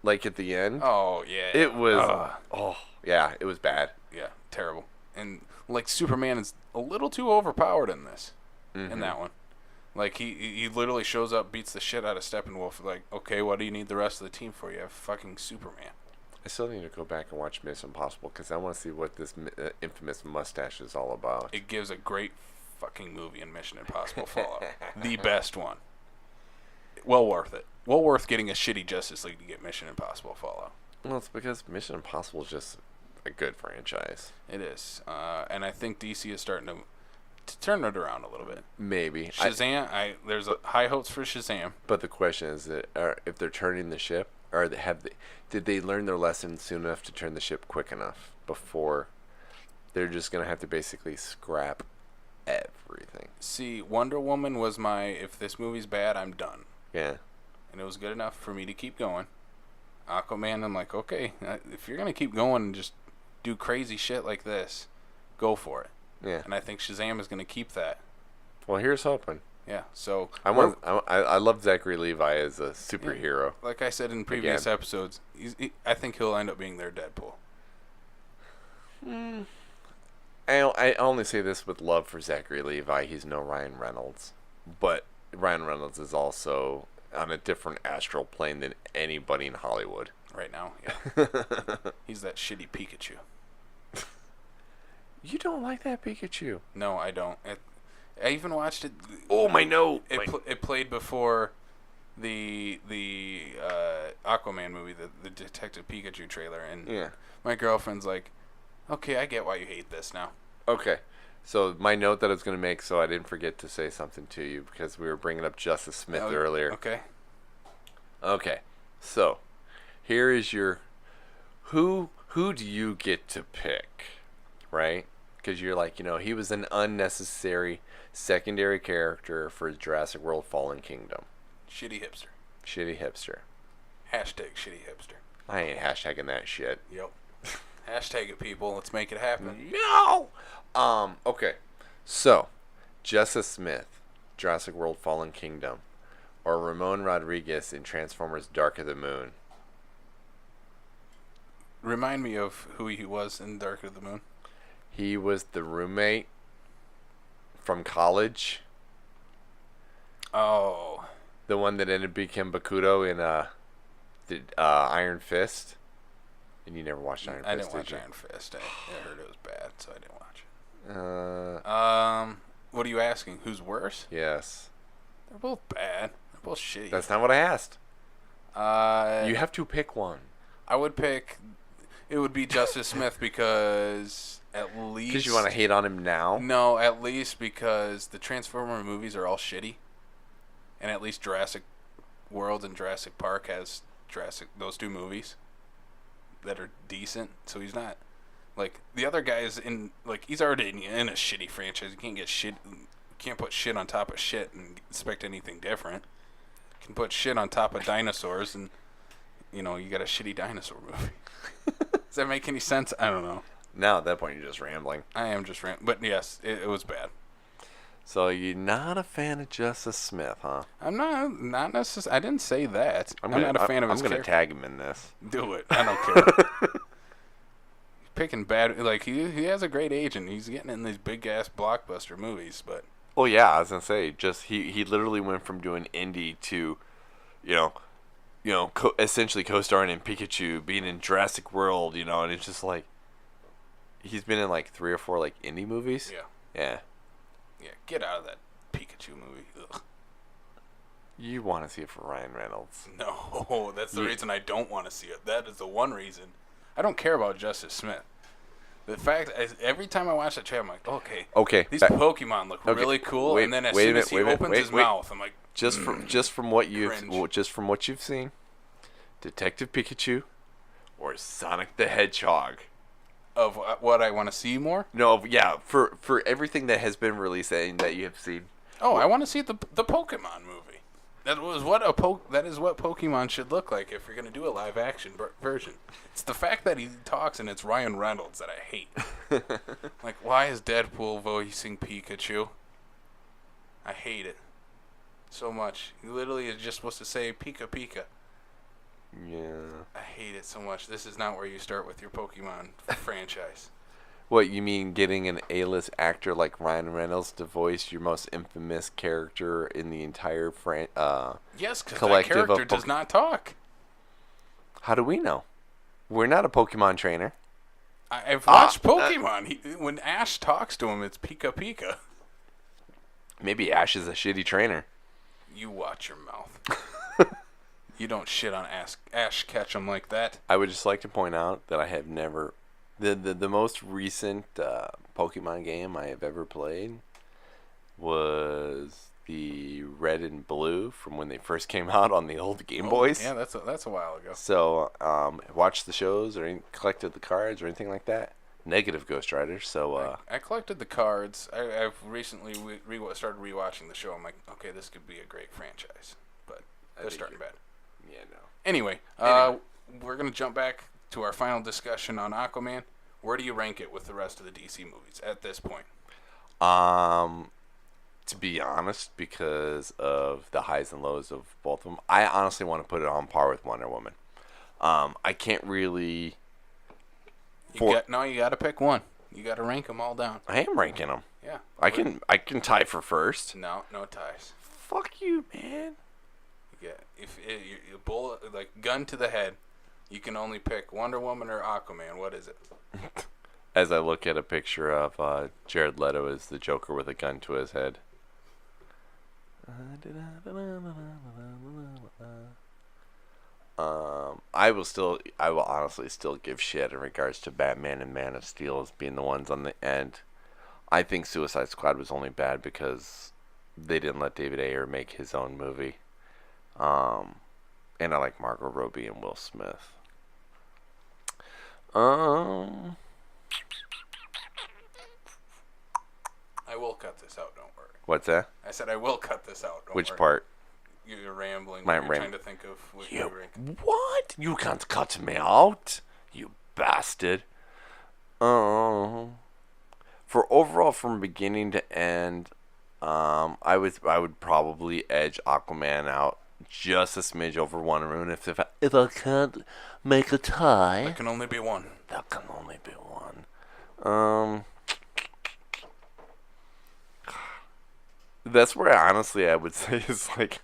like at the end. Oh yeah, It was. Ugh. Yeah, it was bad. Yeah, terrible. And like Superman is a little too overpowered in this, in that one. Like he literally shows up, beats the shit out of Steppenwolf. Like, okay, what do you need the rest of the team for? You have fucking Superman. I still need to go back and watch Mission Impossible because I want to see what this infamous mustache is all about. It gives a great fucking movie in Mission Impossible Fallout, the best one. Well worth it. Well worth getting a shitty Justice League to get Mission Impossible Fallout. Well, it's because Mission Impossible is just a good franchise. It is, and I think DC is starting to turn it around a little bit. Maybe Shazam, there's high hopes for Shazam. But the question is that if they're turning the ship, or did they learn their lesson soon enough to turn the ship quick enough before they're just gonna have to basically scrap everything? See, Wonder Woman was my, if this movie's bad, I'm done. Yeah. And it was good enough for me to keep going. Aquaman, I'm like, okay, if you're going to keep going and just do crazy shit like this, go for it. Yeah. And I think Shazam is going to keep that. Well, here's hoping. Yeah, so... I love Zachary Levi as a superhero. Yeah, like I said in previous episodes, I think he'll end up being their Deadpool. I only say this with love for Zachary Levi. He's no Ryan Reynolds. But Ryan Reynolds is also on a different astral plane than anybody in Hollywood. Right now, yeah. He's that shitty Pikachu. You don't like that Pikachu? No, I don't. I even watched it. Oh, my note! It played before the Aquaman movie, the Detective Pikachu trailer, and my girlfriend's like, okay, I get why you hate this now. Okay. So my note that I was going to make, so I didn't forget to say something to you, because we were bringing up Justice Smith earlier. Okay. Okay. So, here is your... Who do you get to pick? Right? Because you're like, he was an unnecessary secondary character for Jurassic World Fallen Kingdom. Shitty hipster. Shitty hipster. Hashtag shitty hipster. I ain't hashtagging that shit. Yep. Hashtag it, people. Let's make it happen. No! Okay. So, Justice Smith, Jurassic World Fallen Kingdom, or Ramon Rodriguez in Transformers Dark of the Moon. Remind me of who he was in Dark of the Moon. He was the roommate from college. Oh. The one that ended up becoming Bakuto in the Iron Fist. And you never watched Iron Fist, I didn't watch you? Iron Fist. I heard it was bad, so I didn't watch it. What are you asking? Who's worse? Yes. They're both bad. They're both shitty. That's not what I asked. You have to pick one. I would pick... It would be Justice Smith because at least... Because you want to hate on him now? No, at least because the Transformer movies are all shitty. And at least Jurassic World and Jurassic Park has those two movies that are decent. So he's not... Like, the other guy's in... Like, he's already in a shitty franchise. You can't get shit... Can't put shit on top of shit and expect anything different. You can put shit on top of dinosaurs and... You got a shitty dinosaur movie. Does that make any sense? I don't know. Now at that point you're just rambling. I am just rambling. But yes, it was bad. So you're not a fan of Justice Smith, huh? I'm not necessarily. I didn't say that. I'm not a fan of his character. I'm going to tag him in this. Do it. I don't care. He's picking bad. Like, he has a great agent. He's getting in these big-ass blockbuster movies, but... Well, yeah, I was going to say, just he literally went from doing indie to, essentially co-starring in Pikachu, being in Jurassic World, and it's just like, he's been in like 3 or 4 like indie movies. Yeah. Get out of that Pikachu movie. Ugh. You want to see it for Ryan Reynolds? No, that's the reason I don't want to see it. That is the one reason. I don't care about Justice Smith. The fact is, every time I watch that trailer, I'm like, okay, these Pokemon look really cool, and then as soon as he opens his mouth, I'm like, just from what you've seen. Detective Pikachu or Sonic the Hedgehog? Of what I want to see more? No, yeah, for everything that has been released and that you have seen. Oh, I want to see the Pokemon movie. That is what Pokemon should look like if you're going to do a live action version. It's the fact that he talks and it's Ryan Reynolds that I hate. Like, why is Deadpool voicing Pikachu? I hate it so much. He literally is just supposed to say Pika Pika. Yeah. I hate it so much. This is not where you start with your Pokemon franchise. What, you mean getting an A-list actor like Ryan Reynolds to voice your most infamous character in the entire yes, because that character does not talk. How do we know? We're not a Pokemon trainer. I've watched Pokemon. When Ash talks to him, it's Pika Pika. Maybe Ash is a shitty trainer. You watch your mouth. You don't shit on Ash Ketchum like that. I would just like to point out that I have never... The most recent Pokemon game I have ever played was the Red and Blue from when they first came out on the old Game Boys. Yeah, that's a while ago. So, watched the shows or collected the cards or anything like that? negative Ghost Rider. So I collected the cards. I've recently started rewatching the show. I'm like, okay, this could be a great franchise, but they're starting bad. yeah, no. Anyway, we're gonna jump back to our final discussion on Aquaman. Where do you rank it with the rest of the DC movies at this point? To be honest, because of the highs and lows of both of them, I honestly want to put it on par with Wonder Woman. I can't really. You got to pick one. You got to rank them all down. I am ranking them. Yeah. I can tie for first. No ties. Fuck you, man. Yeah. If you bullet like gun to the head, you can only pick Wonder Woman or Aquaman. What is it? As I look at a picture of Jared Leto as the Joker with a gun to his head. I will honestly still give shit in regards to Batman and Man of Steel as being the ones on the end. I think Suicide Squad was only bad because they didn't let David Ayer make his own movie. And I like Margot Robbie and Will Smith. I will cut this out. Don't worry. What's that? I said I will cut this out. Don't Which worry. part? You're rambling. My You're ram- trying to think of what you rank. What? You can't cut me out, you bastard. For overall, from beginning to end, I would probably edge Aquaman out just a smidge over Wonder Woman. If I can't make a tie, There can only be one. there can only be one. That's where I would say is like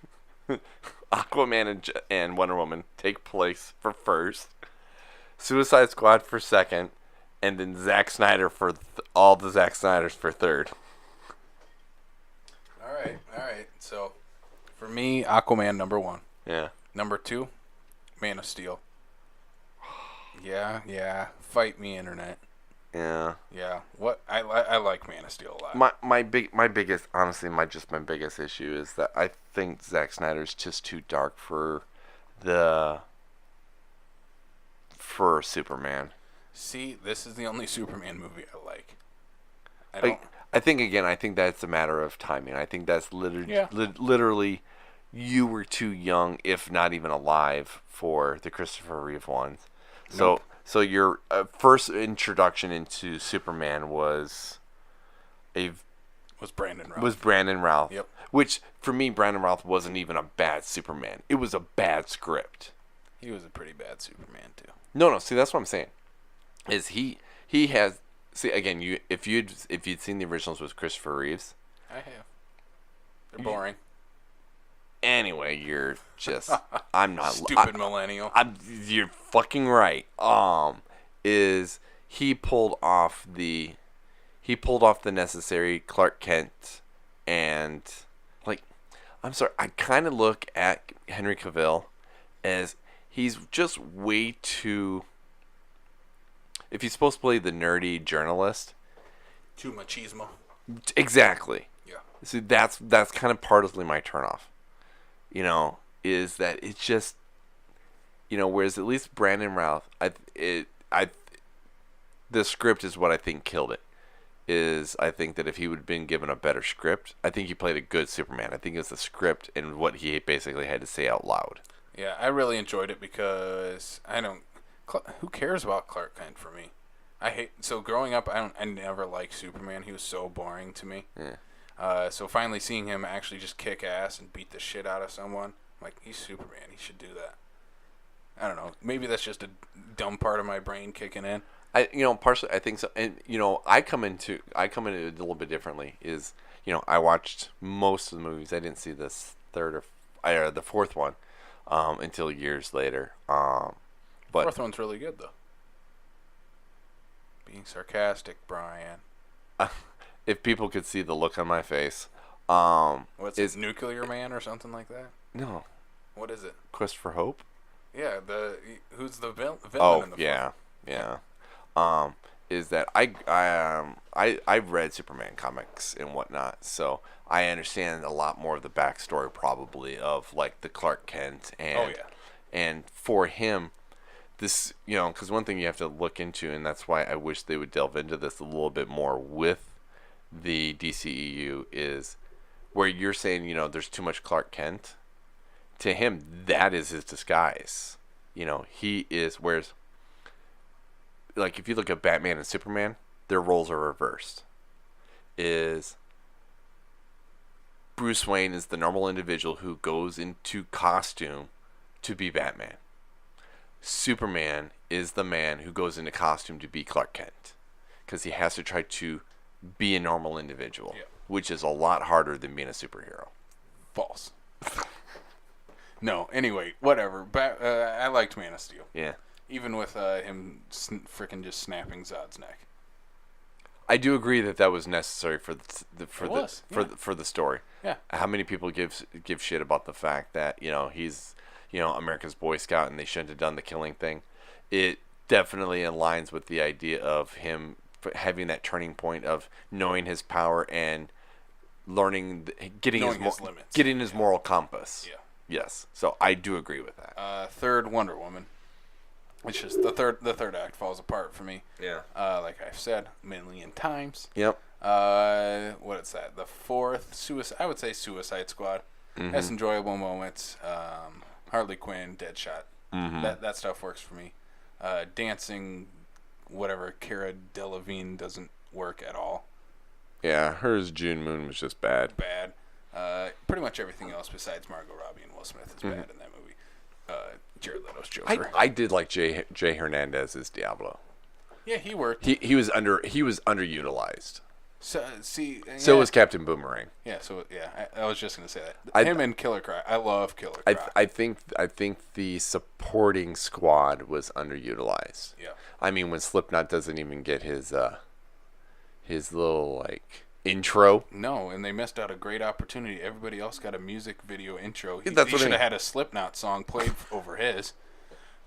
Aquaman and Wonder Woman take place for first, Suicide Squad for second, and then Zack Snyder for all the Zack Snyders for third. All right. So, for me, Aquaman number 1. Yeah. Number 2, Man of Steel. Yeah. Fight me, internet. Yeah. Yeah. What I like Man of Steel a lot. My biggest issue is that I think Zack Snyder's just too dark for Superman. See, this is the only Superman movie I like. I think that's a matter of timing. I think that's literally you were too young, if not even alive, for the Christopher Reeve ones. Nope. So your first introduction into Superman was Brandon Routh. was Brandon Routh. Yep. Which for me, Brandon Routh wasn't even a bad Superman. It was a bad script. He was a pretty bad Superman too. No. See, that's what I'm saying. Is he has again? If you'd seen the originals with Christopher Reeves. I have. They're boring. Anyway, you're just I'm not Stupid millennial. You're fucking right. Is he pulled off the necessary Clark Kent, and like, I'm sorry, I kind of look at Henry Cavill as he's just way too. If he's supposed to play the nerdy journalist, Too machismo. exactly. Yeah. See, that's kind of partly my turnoff. Is that it's just, whereas at least Brandon Routh, the script is what I think killed it. I think that if he would have been given a better script, I think he played a good Superman. I think it was the script and what he basically had to say out loud. Yeah, I really enjoyed it because who cares about Clark Kent for me? So growing up, I never liked Superman. He was so boring to me. Yeah. So finally seeing him actually just kick ass and beat the shit out of someone, I'm like, he's Superman. He should do that. I don't know. Maybe that's just a dumb part of my brain kicking in. Partially I think so. And I come into it a little bit differently. I watched most of the movies. I didn't see this third or the fourth one until years later. But Fourth one's really good though. Being sarcastic, Brian. if people could see the look on my face, What's it, Nuclear Man or something like that? No. What is it? Quest for Hope? Yeah, who's the villain in the yeah. Is that I've read Superman comics and whatnot, so I understand a lot more of the backstory probably of like the Clark Kent and for him this, because one thing you have to look into, and that's why I wish they would delve into this a little bit more with the DCEU, is where you're saying, there's too much Clark Kent. To him, that is his disguise. He is, whereas, like, if you look at Batman and Superman, their roles are reversed. Is Bruce Wayne is the normal individual who goes into costume to be Batman. Superman is the man who goes into costume to be Clark Kent, because he has to try to be a normal individual, which is a lot harder than being a superhero. False. No, anyway, whatever. I liked Man of Steel. Yeah. Even with him freaking just snapping Zod's neck. I do agree that was necessary for the story. Yeah. How many people give shit about the fact that he's America's Boy Scout and they shouldn't have done the killing thing? It definitely aligns with the idea of him having that turning point of knowing his power and learning, getting his limits, getting his moral compass. Yeah. Yes. So I do agree with that. Third, Wonder Woman. It's just the third act falls apart for me. Yeah. Like I've said a million times. Yep. What is that? The fourth, I would say Suicide Squad. Mm-hmm. Has enjoyable moments. Harley Quinn, Deadshot. Mm-hmm. That stuff works for me. Dancing, whatever, Cara Delevingne doesn't work at all. Yeah, hers June Moon was just bad. Bad. Pretty much everything else besides Margot Robbie and Will Smith is bad in that movie. Jared Leto's Joker. I did like Jay Hernandez as Diablo. Yeah, he worked. He was underutilized. So was Captain Boomerang. Yeah, I was just gonna say that. Him and Killer Croc. I love Killer Croc. I think the supporting squad was underutilized. Yeah. I mean, when Slipknot doesn't even get his little intro. No, and they missed out a great opportunity. Everybody else got a music video intro. He That's what should have had a Slipknot song played over his.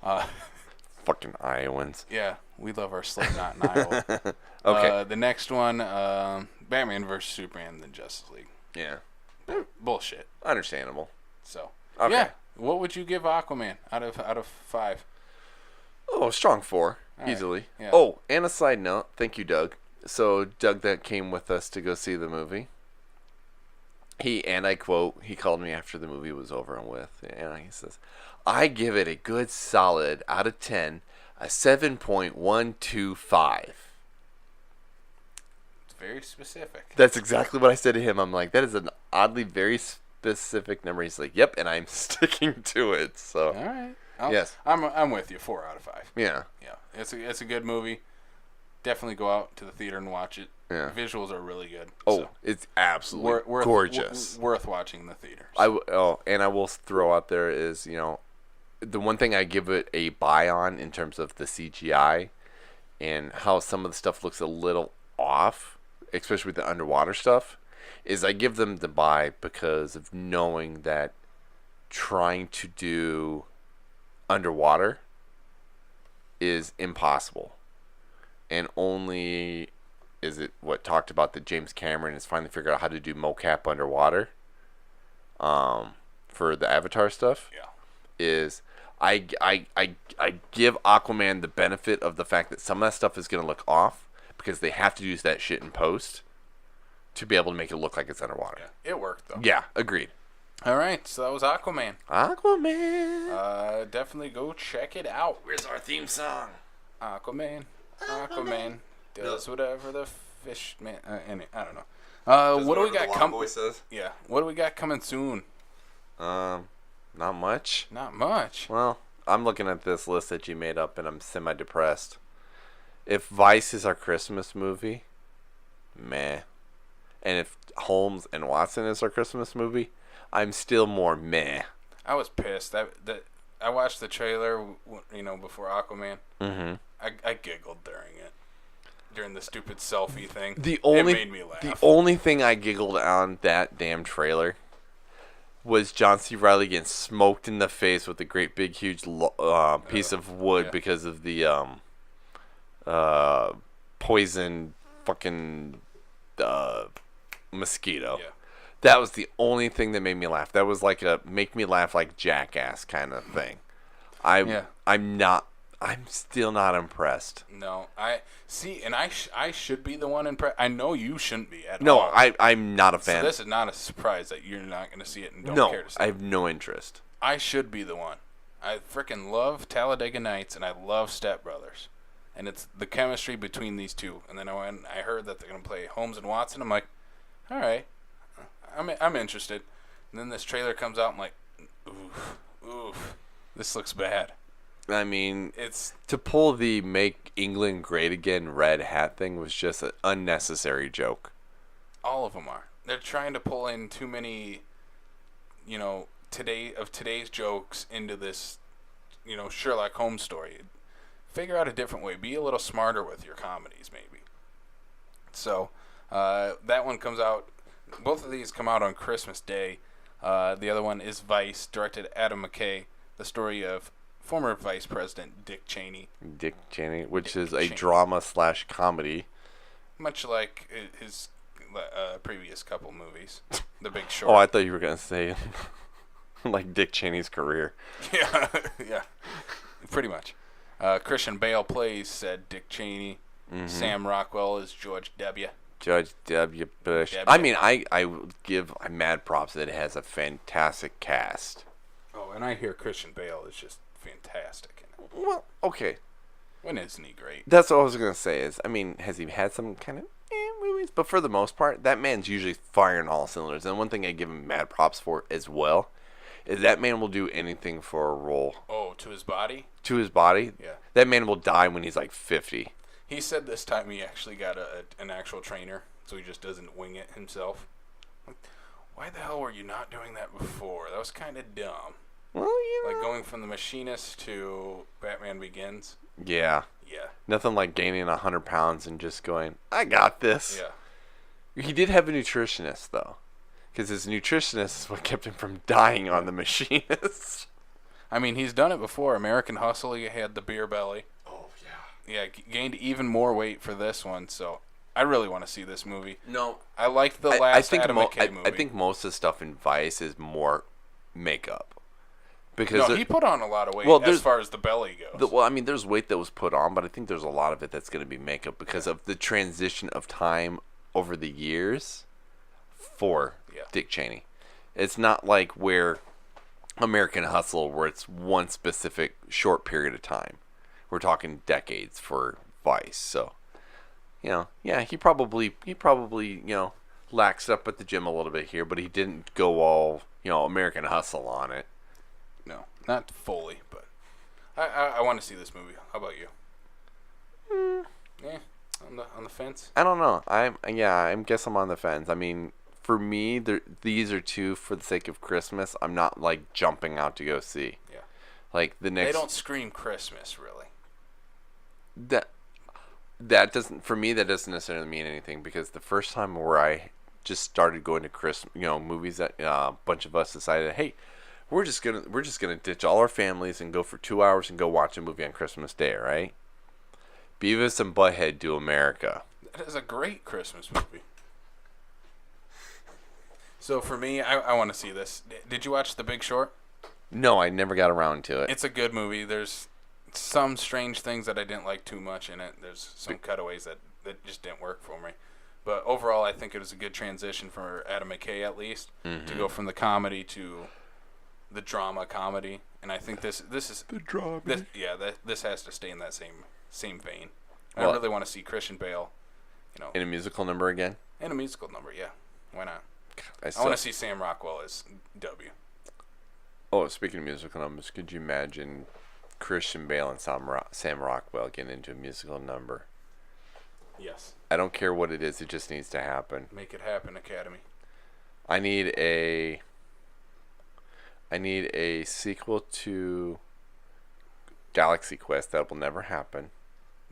Fucking Iowans. Yeah, we love our Slipknot in Iowa. Okay. The next one, Batman vs Superman, then Justice League. Yeah. Bullshit. Understandable. So. Okay. Yeah. What would you give Aquaman out of 5? Oh, strong 4, easily. Right. Yeah. Oh, and a side note, thank you, Doug. So Doug that came with us to go see the movie. And I quote, he called me after the movie was over and with, and he says, I give it a good solid out of 10, a 7.125. It's very specific. That's exactly what I said to him. I'm like, that is an oddly very specific number. He's like, yep, and I'm sticking to it. So. All right. Yes. I'm with you. 4 out of 5. Yeah. Yeah. It's a good movie. Definitely go out to the theater and watch it. Yeah. Visuals are really good. Oh, so it's absolutely gorgeous. Worth watching in the theaters. And I will throw out there is, the one thing I give it a buy on in terms of the CGI and how some of the stuff looks a little off, especially with the underwater stuff, is I give them the buy because of knowing that trying to do underwater is impossible. And only is it talked about that James Cameron has finally figured out how to do mocap underwater for the Avatar stuff. Yeah. Is I give Aquaman the benefit of the fact that some of that stuff is going to look off because they have to use that shit in post to be able to make it look like it's underwater. Yeah. It worked, though. Yeah, agreed. All right, so that was Aquaman. Definitely go check it out. Where's our theme song? Aquaman does whatever the fish man. I don't know. What do we got coming? Yeah. What do we got coming soon? Not much. Not much. Well, I'm looking at this list that you made up, and I'm semi-depressed. If Vice is our Christmas movie, meh. And if Holmes and Watson is our Christmas movie, I'm still more meh. I was pissed. I watched the trailer, before Aquaman. Mm-hmm. I giggled during the stupid selfie thing. It made me laugh. The only thing I giggled on that damn trailer was John C. Reilly getting smoked in the face with a great big huge piece of wood because of the poison fucking mosquito. Yeah. That was the only thing that made me laugh. That was like a make me laugh like jackass kind of thing. I'm not I'm still not impressed. No, I see, and I should be the one impressed. I know you shouldn't be at No, all. I'm not a fan. So this is not a surprise that you're not going to see it and don't No, care to see I it. have no interest. I should be the one. I freaking love Talladega Nights and I love Step Brothers, and it's the chemistry between these two. And then when I heard that they're going to play Holmes and Watson, I'm like, all right, I'm interested. And then this trailer comes out, I'm like, oof, this looks bad. I mean, It's to pull the "Make England Great Again" red hat thing was just an unnecessary joke. all of them are. They're trying to pull in too many, today's jokes into this, Sherlock Holmes story. Figure out a different way. Be a little smarter with your comedies, maybe. So, that one comes out. Both of these come out on Christmas Day. The other one is Vice, directed Adam McKay. The story of former Vice President Dick Cheney. Dick Cheney, which is a Cheney. drama/comedy. Much like his previous couple movies. The Big Oh, Short. I thought you were gonna say like Dick Cheney's career. Yeah, pretty much. Christian Bale plays said Dick Cheney. Mm-hmm. Sam Rockwell is George W. George W. Bush. W. I mean, I'm mad props that it has a fantastic cast. Oh, and I hear Christian Bale is just fantastic in it. Well, okay. When isn't he great? That's what I was gonna say. Has he had some kind of movies? But for the most part, that man's usually firing all cylinders. And one thing I give him mad props for as well is that man will do anything for a role. Oh, to his body? To his body, Yeah. that man will die when he's like 50. He said this time he actually got an actual trainer, so he just doesn't wing it himself. Why the hell were you not doing that before? That was kind of dumb. Well, you know. Like going from The Machinist to Batman Begins. Yeah. Yeah. Nothing like gaining 100 pounds and just going, I got this. Yeah. He did have a nutritionist, though. Because his nutritionist is what kept him from dying on The Machinist. I mean, he's done it before. American Hustle, he had the beer belly. Oh, yeah. Yeah, gained even more weight for this one, so I really want to see this movie. No. I liked the last Adam McKay movie. I think most of the stuff in Vice is more makeup. Because no, he put on a lot of weight as far as the belly goes. There's weight that was put on, but I think there's a lot of it that's going to be makeup because of the transition of time over the years for Dick Cheney. It's not like where American Hustle, where it's one specific short period of time. We're talking decades for Vice. So, he probably laxed up at the gym a little bit here, but he didn't go all, American Hustle on it. No, not fully, but I want to see this movie. How about you? Yeah, on the fence. I don't know. I guess I'm on the fence. I mean, for me, these are two for the sake of Christmas. I'm not like jumping out to go see. Yeah. Like the next. They don't scream Christmas, really. That doesn't, for me, that doesn't necessarily mean anything, because the first time where I just started going to Christmas, movies, that a bunch of us decided, hey, we're just gonna ditch all our families and go for 2 hours and go watch a movie on Christmas Day, right? Beavis and Butthead Do America. That is a great Christmas movie. So for me, I want to see this. Did you watch The Big Short? No, I never got around to it. It's a good movie. There's some strange things that I didn't like too much in it. There's some cutaways that just didn't work for me. But overall, I think it was a good transition for Adam McKay, at least, to go from the comedy to the drama comedy. And I think this is the drama. This has to stay in that same vein. Well, I really want to see Christian Bale, in a musical number again. in a musical number. Yeah, why not? I want to see Sam Rockwell as W. Oh, speaking of musical numbers, could you imagine Christian Bale and Sam Rockwell getting into a musical number? Yes. I don't care what it is; it just needs to happen. Make it happen, Academy. I need a sequel to Galaxy Quest. That will never happen.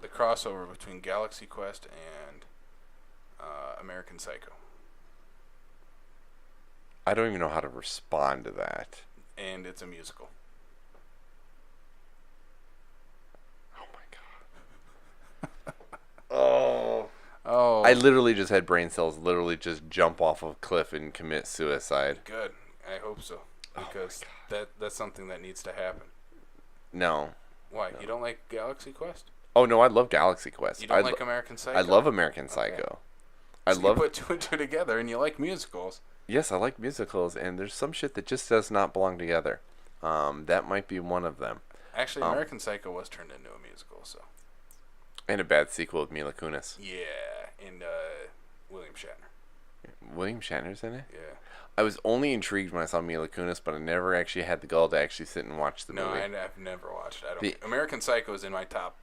The crossover between Galaxy Quest and American Psycho. I don't even know how to respond to that. And it's a musical. Oh my god. Oh. I I literally just had brain cells literally just jump off of a cliff and commit suicide. Good. I hope so. Because that's something that needs to happen. No. Why? You don't like Galaxy Quest? Oh no, I love Galaxy Quest. You don't like American Psycho? I love American Psycho. So you put 2 and 2 together, and you like musicals. Yes, I like musicals, and there's some shit that just does not belong together. That might be one of them. Actually, American Psycho was turned into a musical, so. And a bad sequel with Mila Kunis. Yeah, and William Shatner. William Shatner's in it? Yeah. I was only intrigued when I saw Mila Kunis, but I never actually had the gall to actually sit and watch the movie. No, I've never watched it. American Psycho is in my top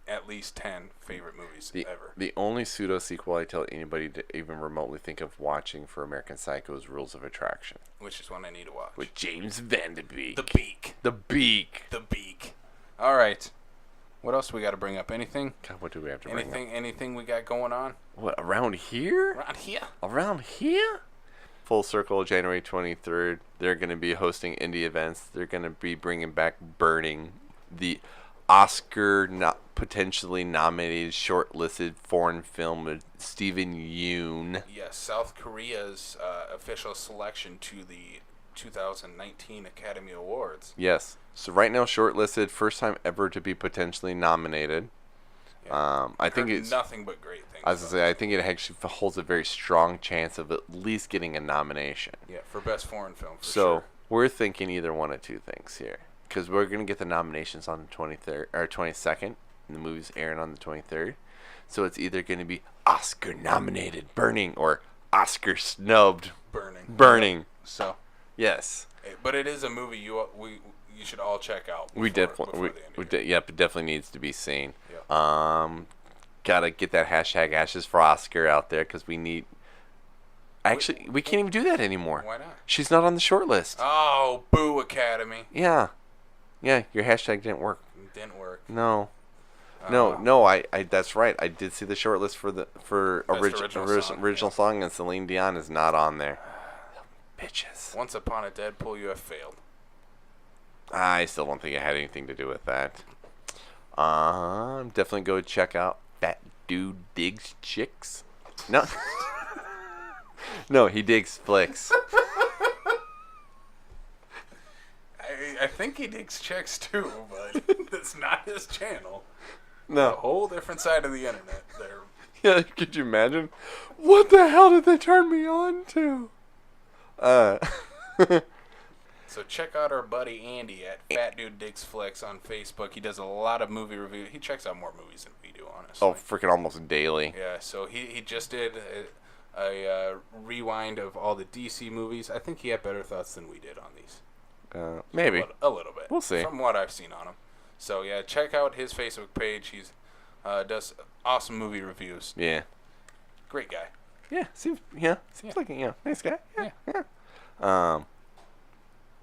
at least 10 favorite movies ever. The only pseudo sequel I tell anybody to even remotely think of watching for American Psycho is Rules of Attraction, which is one I need to watch. with James Van De Beek. The Beak. The Beak. The Beak. All right. What else we got to bring up? Anything? God, what do we have to bring up? Anything we got going on? What, around here? Around here? Around here? Full Circle, January 23rd. They're going to be hosting indie events. They're going to be bringing back Burning, the Oscar potentially nominated shortlisted foreign film with Steven Yeun. Yes, South Korea's official selection to the 2019 Academy Awards. Yes. So right now shortlisted, first time ever to be potentially nominated. Yeah. I think it's nothing but great things. I was gonna say, I think it actually holds a very strong chance of at least getting a nomination. Yeah, for best foreign film. So we're thinking either one of two things here, because we're gonna get the nominations on the 23rd or 22nd, and the movie's airing on the 23rd. So it's either gonna be Oscar nominated Burning or Oscar snubbed Burning. So yes, but it is a movie you should all check out. It definitely needs to be seen. Yeah. Gotta get that hashtag Ashes for Oscar out there, because we need. Actually, we can't even do that anymore. Why not? She's not on the short list. Oh, boo, Academy. Yeah, your hashtag didn't work. It didn't work. No. No, I that's right. I did see the short list for original song, and Celine Dion is not on there. Bitches. Once Upon a Deadpool, you have failed. I still don't think it had anything to do with that. Definitely go check out Fat Dude Digs Chicks. No. No, he digs flicks. I think he digs chicks too, but that's not his channel. No. A whole different side of the internet there. Yeah, could you imagine? What the hell did they turn me on to? So check out our buddy Andy at Fat Dude Digs Flicks on Facebook. He does a lot of movie reviews. He checks out more movies than we do, honestly. Oh, freaking almost daily. Yeah, so he just did a rewind of all the DC movies. I think he had better thoughts than we did on these. Maybe. A little bit. We'll see. From what I've seen on him. So, yeah, check out his Facebook page. He's does awesome movie reviews. Yeah. Great guy. Yeah, seems like nice guy. Yeah.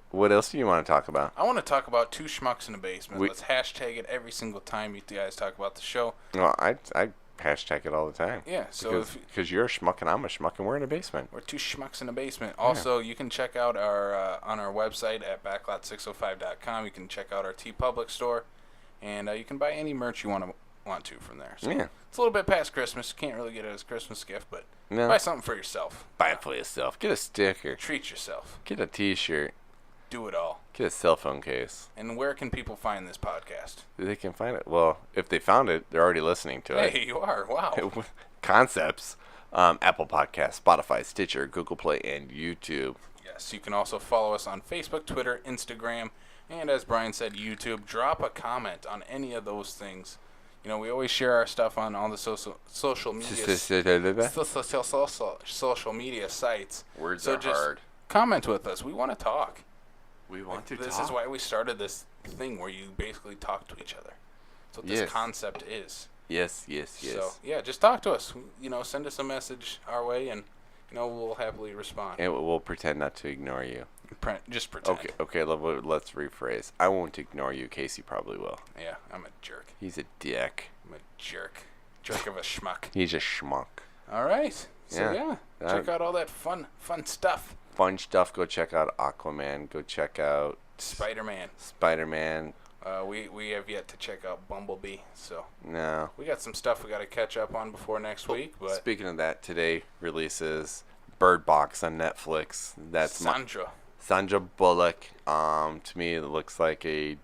What else do you want to talk about? I want to talk about Two Schmucks in a Basement. Let's hashtag it every single time you guys talk about the show. Well, I hashtag it all the time. Yeah, so because you're a schmuck and I'm a schmuck and we're in a basement. We're two schmucks in a basement. Also, you can check out our on our website at backlot605.com. You can check out our TeePublic store, and you can buy any merch you want to from there. So yeah, it's a little bit past Christmas. Can't really get it as a Christmas gift, but buy something for yourself. Buy it for yourself. Get a sticker. Treat yourself. Get a T-shirt. Do it all. Get a cell phone case. And where can people find this podcast? They can find it. Well, if they found it, they're already listening to it. Hey, you are. Wow. Concepts. Apple Podcasts, Spotify, Stitcher, Google Play, and YouTube. Yes, you can also follow us on Facebook, Twitter, Instagram, and as Brian said, YouTube. Drop a comment on any of those things. You know, we always share our stuff on all the social media social media sites. Words are hard. Just comment with us. We want to talk. We want to This talk. is why we started this thing where you basically talk to each other. That's what this concept is. Yes. So, yeah, just talk to us. You know, send us a message our way, and, you know, we'll happily respond. And we'll pretend not to ignore you. Just pretend. Okay, let's rephrase. I won't ignore you. Casey probably will. Yeah, I'm a jerk. He's a dick. I'm a jerk. Jerk of a schmuck. He's a schmuck. All right. So, check out all that fun stuff. Fun stuff. Go check out Aquaman. Go check out Spider-Man. We have yet to check out Bumblebee, so no. We got some stuff we got to catch up on before next week. But speaking of that, today releases Bird Box on Netflix. That's Sandra Bullock. To me, it looks like a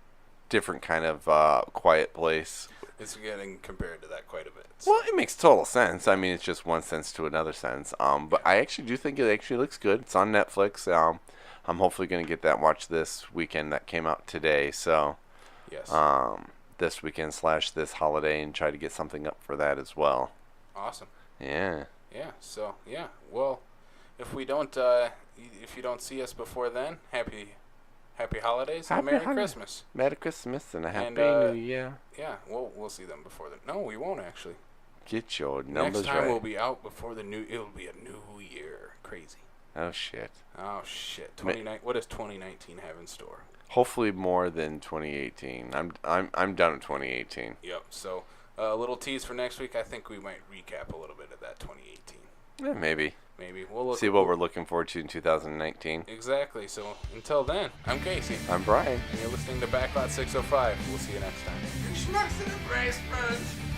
different kind of quiet place. It's getting compared to that quite a bit. Well, it makes total sense. I mean, it's just one sense to another sense. But I actually do think it actually looks good. It's on Netflix. I'm hopefully going to get that watch this weekend. That came out today. So, Yes. this weekend / this holiday, and try to get something up for that as well. Awesome. Yeah. Yeah. So yeah. Well, if we don't, if you don't see us before then, happy holidays and Merry Christmas. Merry Christmas and a Happy And, New Year. Yeah. We'll see them before then. No, we won't actually. Get your numbers Next time right. we'll be out before the new. It'll be a new year. Crazy. Oh shit. Oh shit. What does 2019 have in store? Hopefully more than 2018. I'm done with 2018. Yep. So a little tease for next week. I think we might recap a little bit of that 2018. Yeah, maybe. Maybe we'll look. See what we're looking forward to in 2019. Exactly. So until then, I'm Casey. I'm Brian. And you're listening to Backlot 605. We'll see you next time. Schmucks in a bracelet.